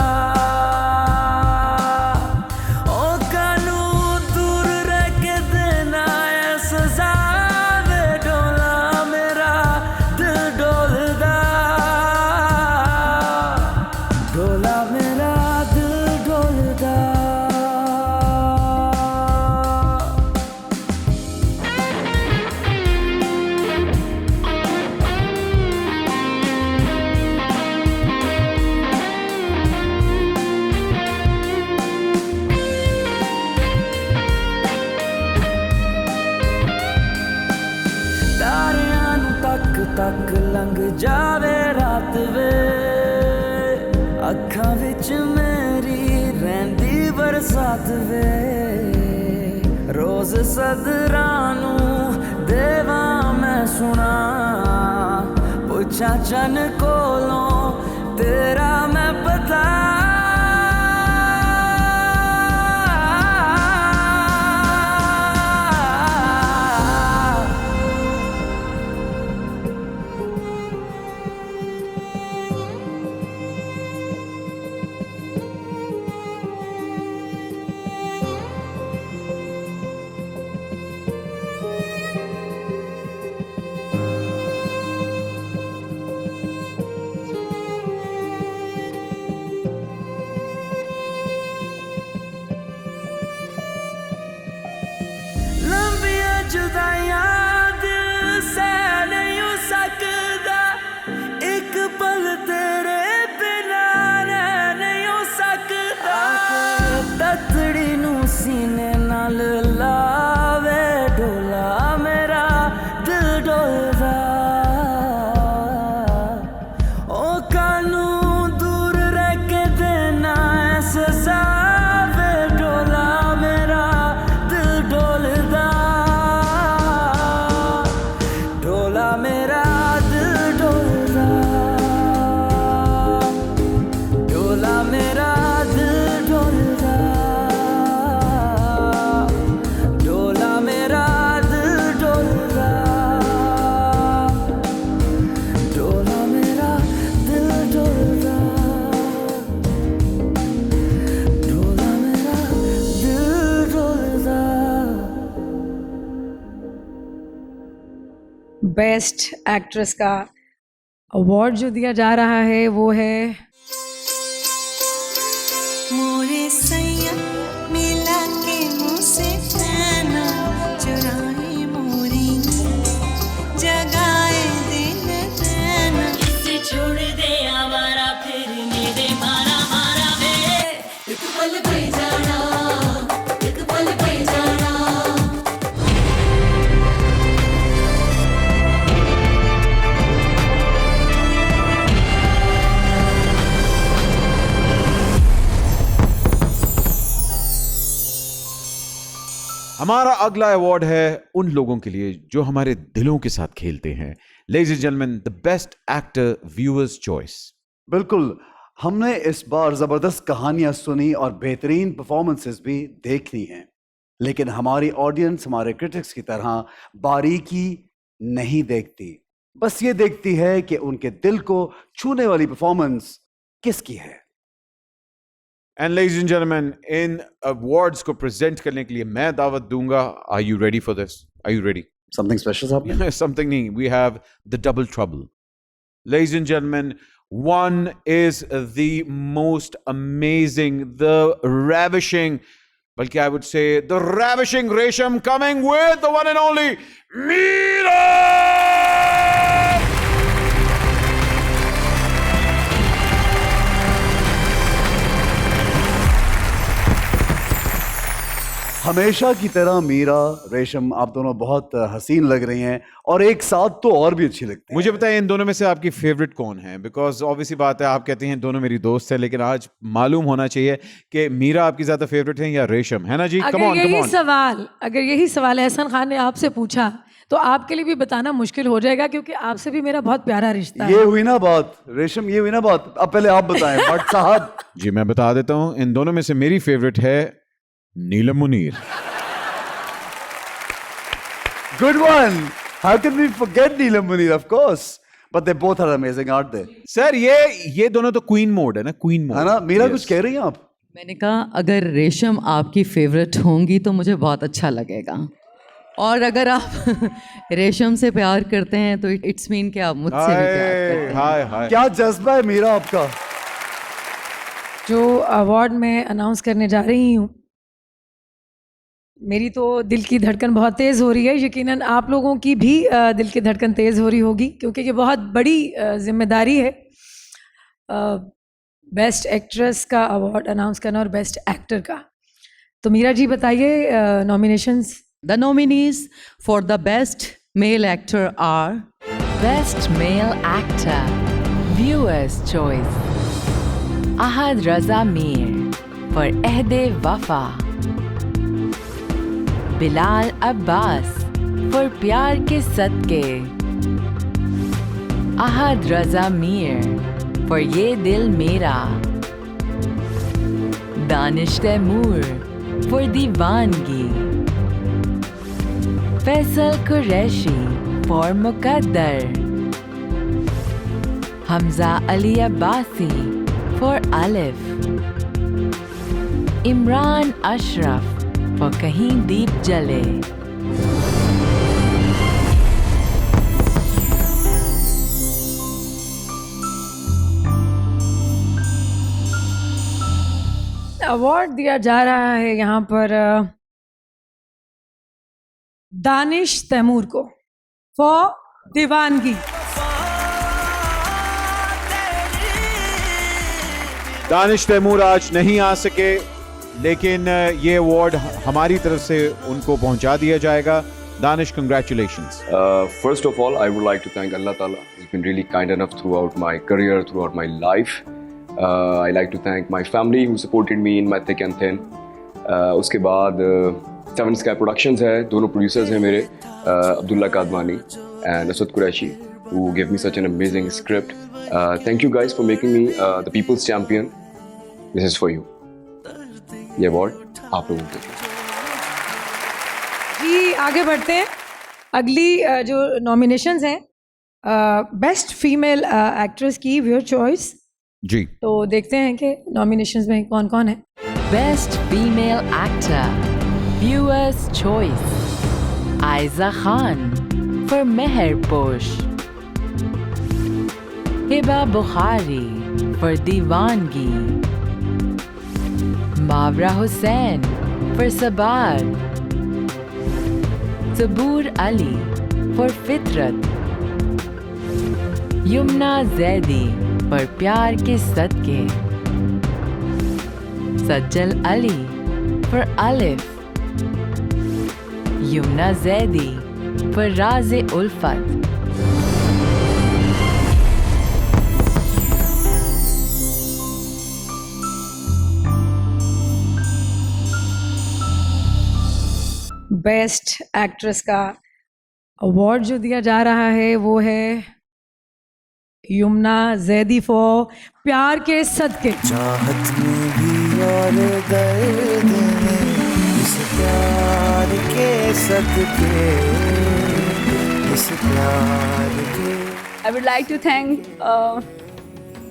तक लंघ जावे रात वे अखां विच मेरी रहिंदी बरसात वे रोज सदरां नू देवां मैं सुना पुछां चन कोलों तेरा मैं पता बेस्ट एक्ट्रेस का अवार्ड जो दिया जा रहा है वो है मोरे सैया मिला के मुझसे फैना चुराए मोरी जगाए दिल देना किसे छोड़ दे आवारा फिर मेरे मारा मारा वे एक पल पे जाना एक पल पे जाना हमारा अगला अवार्ड है उन लोगों के लिए जो हमारे दिलों के साथ खेलते हैं। Ladies and gentleman, the best actor viewers choice. बिल्कुल, हमने इस बार जबरदस्त कहानियां सुनी और बेहतरीन परफॉर्मेंसेस भी देखनी हैं, लेकिन हमारी ऑडियंस हमारे क्रिटिक्स की तरह बारीकी नहीं देखती, बस ये देखती है कि उनके दिल को छूने वाली परफॉर्मेंस किसकी है। And ladies and gentlemen, in awards को present करने के लिए मैं दावत दूंगा. Are you ready for this? Are you ready? Something special, साहब? Something नहीं. We have the double trouble. Ladies and gentlemen, one is the most amazing, the ravishing, balki I would say the ravishing Resham, coming with the one and only Meera! हमेशा की तरह मीरा, रेशम, आप दोनों बहुत हसीन लग रही हैं और एक साथ तो और भी अच्छी लगती हैं. मुझे बताइए इन दोनों में से आपकी फेवरेट कौन है? बिकॉज ऑब्वियसली बात है, आप कहती हैं दोनों मेरी दोस्त हैं, लेकिन आज मालूम होना चाहिए कि मीरा आपकी ज्यादा फेवरेट है या रेशम, है ना जी? अगर यही सवाल एहसान खान ने आपसे पूछा तो आपके लिए भी बताना मुश्किल हो जाएगा, क्योंकि आपसे भी मेरा बहुत प्यारा रिश्ता है. ये हुई ना बात रेशम, ये हुई ना बात. अब पहले आप बताएं भट्ट साहब. जी मैं बता देता हूँ, इन दोनों में से मेरी फेवरेट है नीलम Munir. Good one. How can we forget Neelam Munir? Of course. But they both are amazing, aren't they? Sir ये दोनों तो क्वीन मोड है ना, क्वीन मोड है ना. मीरा कुछ कह रही हैं आप? मैंने कहा अगर रेशम आपकी फेवरेट होंगी तो मुझे बहुत अच्छा लगेगा, और अगर आप रेशम से प्यार करते हैं तो इट्स मीन कि आप मुझसे भी प्यार करते हैं. हाय. क्या जज्बा है मीरा आपका? जो अवार्ड मैं अनाउंस करने जा रही हूँ, मेरी तो दिल की धड़कन बहुत तेज़ हो रही है. यकीनन आप लोगों की भी दिल की धड़कन तेज़ हो रही होगी, क्योंकि ये बहुत बड़ी जिम्मेदारी है. बेस्ट एक्ट्रेस का अवार्ड अनाउंस करना और बेस्ट एक्टर का. तो मीरा जी बताइए nominations. The nominees for the best male actor are Best Male Actor, Viewers' Choice, Ahad Raza Mir for Ehd-e-Wafa, Bilal Abbas for Pyar Ke Sadke, Ahad Raza Mir for Ye Dil Mera, Danish Taimoor for Diwangi, Faisal Qureshi for Muqaddar, Hamza Ali Abbasi for Alif, Imran Ashraf for Kahin Deep Jale. Award दिया जा रहा है यहाँ पर दानिश तैमूर को for दीवानगी. दानिश तैमूर आज नहीं आ सके, लेकिन ये अवार्ड हमारी तरफ से उनको पहुंचा दिया जाएगा. Danish, congratulations. First of all, I would like to thank Allah Ta'ala. He's been really kind enough throughout my career, throughout my life. I like to thank my family who supported me in my thick and thin. उसके बाद Seven Sky Productions है, दोनों producers हैं मेरे, Abdullah Kadwani and Asad Qureshi, who gave me such an amazing script. Thank you guys for making me the People's Champion. This is for you. ये award आप लोगों के लिए. जी आगे बढ़ते हैं. अगली जो नॉमिनेशंस हैं, बेस्ट फीमेल एक्ट्रेस की व्यूअर चॉइस. जी तो देखते हैं कि नॉमिनेशंस में कौन कौन है. Best Female Actor, Viewers' Choice, Aiza Khan for Meher Posh, Hiba Bukhari for Diwangi, Mawra Hussain for Sabar, Saboor Ali for Fitrat, Yumna Zaidi for Pyar Ke Sadke, Sajjal Ali for Alif, Yumna Zaidi for Raz-e-Ulfat, best actress का award जो दिया जा रहा है वो है Yamuna Zaidi for प्यार के सदके. चाहत में भी और दर्द में इस प्यार के सदके, इस प्यार के. I would like to thank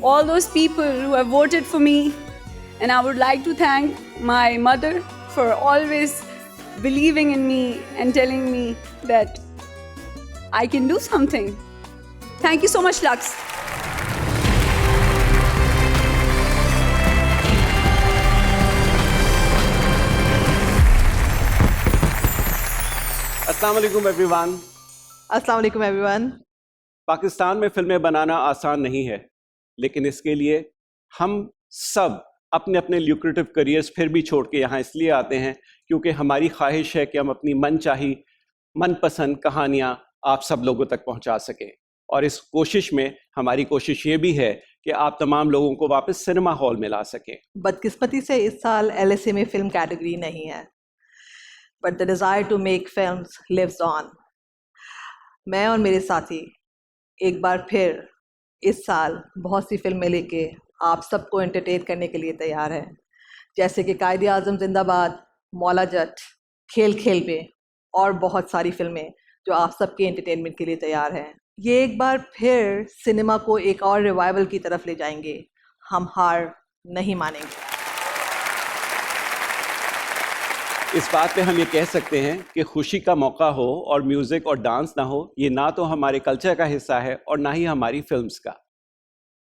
all those people who have voted for me And I would like to thank my mother for always believing in me and telling me that I can do something. Thank you so much, Lux. अस्सलाम वालेकुम everyone. अस्सलाम वालेकुम everyone. Pakistan में फिल्में बनाना आसान नहीं है, लेकिन इसके लिए हम सब अपने अपने ल्यूक्रेटिव करियर्स फिर भी छोड़ के यहाँ इसलिए आते हैं क्योंकि हमारी ख्वाहिश है कि हम अपनी मनचाही मनपसंद कहानियाँ आप सब लोगों तक पहुँचा सकें। और इस कोशिश में हमारी कोशिश ये भी है कि आप तमाम लोगों को वापस सिनेमा हॉल में ला सकें। बदकिस्मती से इस साल LSA में फिल्म कैटेगरी नहीं है, but the desire to make films lives on. मैं और मेरे साथी एक बार फिर इस साल बहुत सी फिल्में लेके आप सबको एंटरटेन करने के लिए तैयार हैं, जैसे कि कायदे आज़म जिंदाबाद, मौला जट, खेल खेल पे और बहुत सारी फिल्में जो आप सबके एंटरटेनमेंट के लिए तैयार हैं। ये एक बार फिर सिनेमा को एक और रिवाइवल की तरफ ले जाएंगे। हम हार नहीं मानेंगे। इस बात पे हम ये कह सकते हैं कि खुशी का मौका हो और म्यूज़िक और डांस ना हो, ये ना तो हमारे कल्चर का हिस्सा है और ना ही हमारी फिल्म्स का,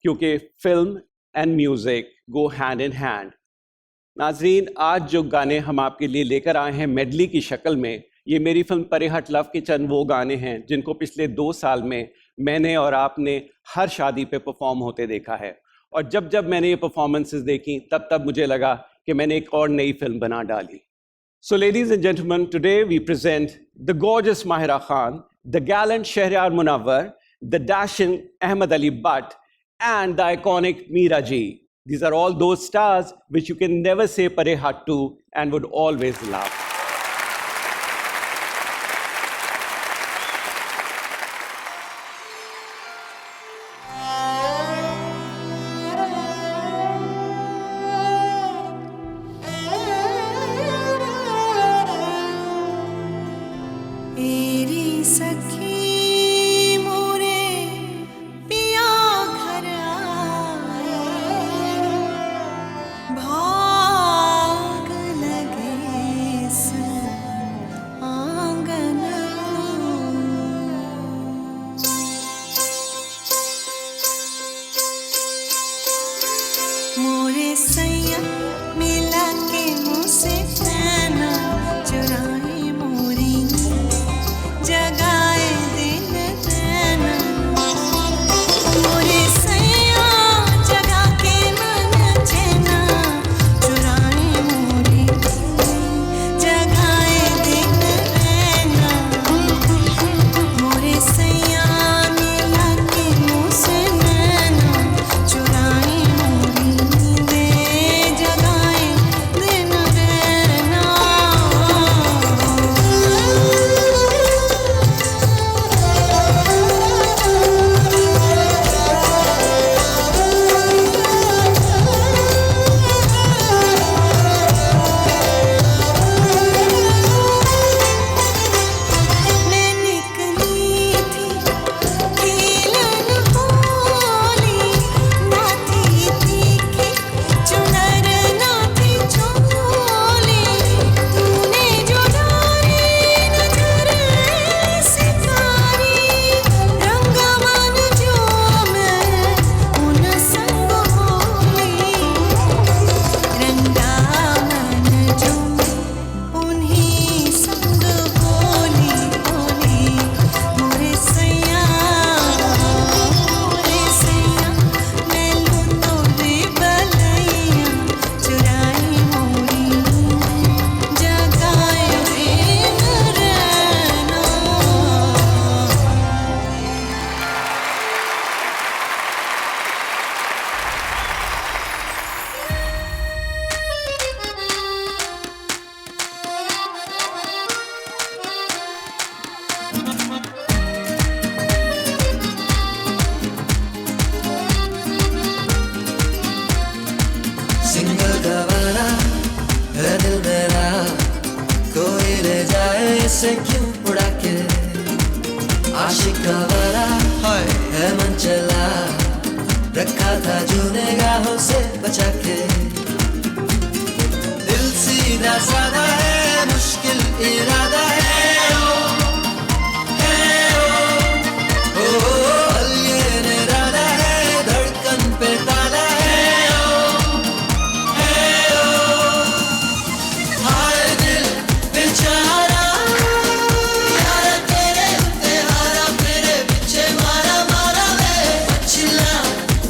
क्योंकि film and music go hand in hand. नाजरीन, आज जो गाने हम आपके लिए लेकर आए हैं मेडली की शक्ल में, ये मेरी फिल्म परे हट लव के चंद वो गाने हैं जिनको पिछले 2 साल में मैंने और आपने हर शादी पे परफॉर्म होते देखा है। और जब जब मैंने ये परफॉर्मेंसेस देखी तब तब मुझे लगा कि मैंने एक और नई फिल्म बना डाली। So ladies and gentlemen, today we present the gorgeous Mahira Khan, the gallant Shahryar Munawwar, the dashing Ahmed Ali Butt, and the iconic Meera Ji. These are all those stars which you can never say pare hat to and would always love. से क्यों उड़ा के आशिक का वाला है मन चला रखा था जो निगाहों से बचा के सीधा साधा है मुश्किल इरादा है ये इरादा है धड़कन पे ताला है हाय दिल बेचारा यार तेरे उत्ते हारा मेरे पीछे मारा मारा वे पछिला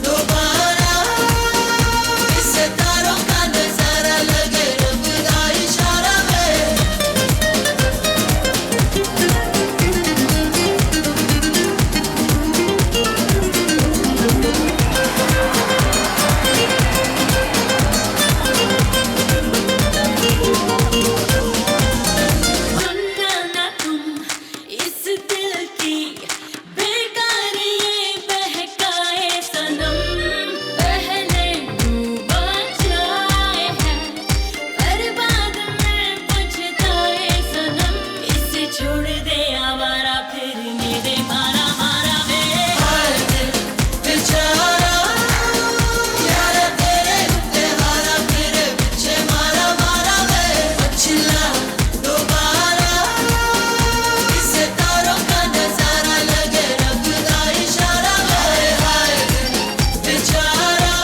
दोबारा इससे तारों का नजारा लगे रब का इशारा वे सुनना ना तुम इस दिल की बेकार ये बहकाए सनम पहले डूबा जाए है बर्बाद में पछताए सनम इसे छोड़ दे आवारा फिरने दे मारा मारा वे हाय दिल बेचारा यार तेरे उत्ते हारा मेरे पीछे मारा मारा वे पछिला दोबारा इससे तारों का नजारा लगे रब का इशारा वे हाय दिल बेचारा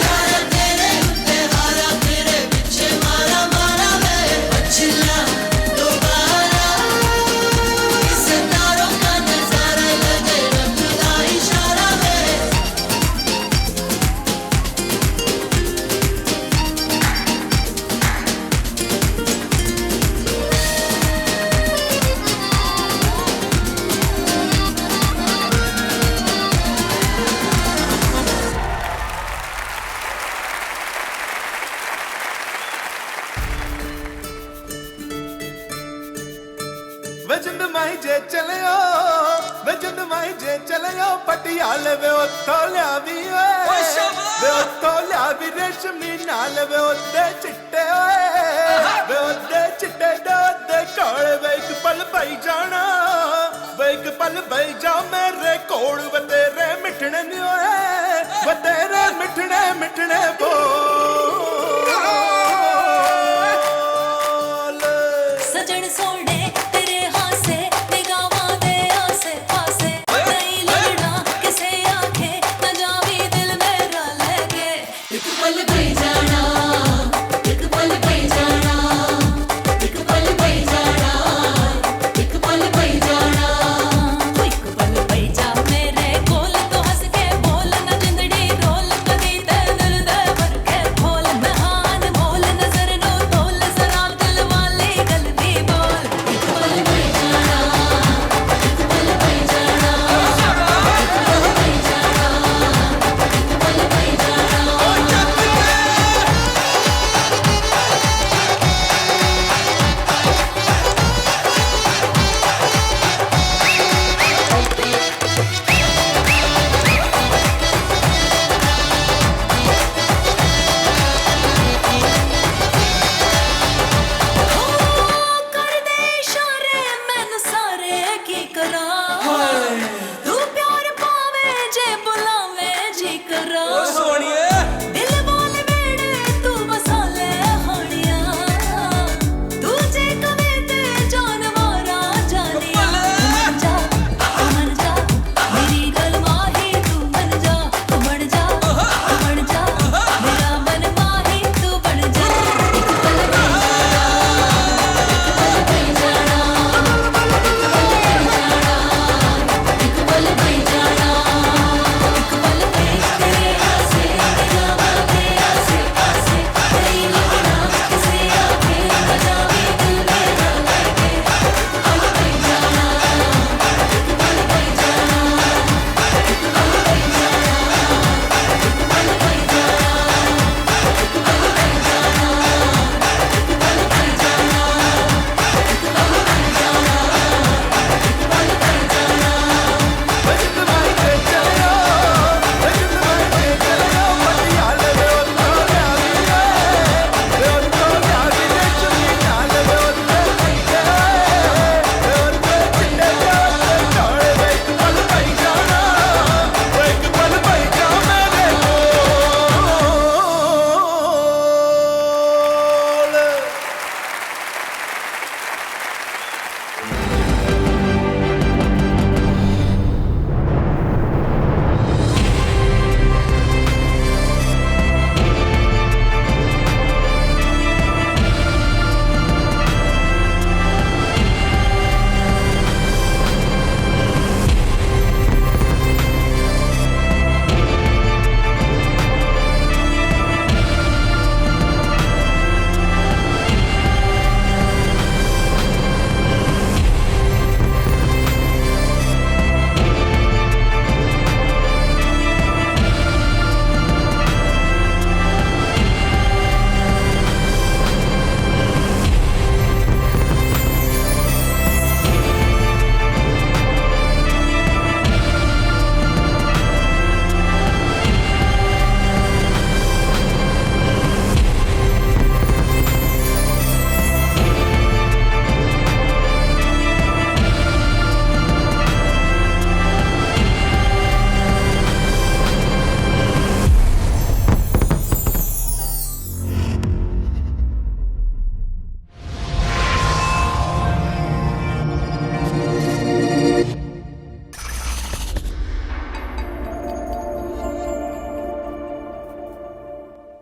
यार तेरे उत्ते हारा मेरे पीछे मारा मारा वे पछिला दोबारा इससे तारों का नजारा लगे रब का इशारा वे वजन माई जे चलियो वजन माई जे चलियो पटियाले वे उत्तो लियावी वे उत्तो लियावी रेशमी नाल वे उत्ते चिट्टे वे उत्ते चिट्टे दे काले वे एक पल पाई जाना वे एक पल पाई जा मेरे कोल वे तेरे मिठने नहीं होए वे तेरे मिठने मिठने बोल सजन सोने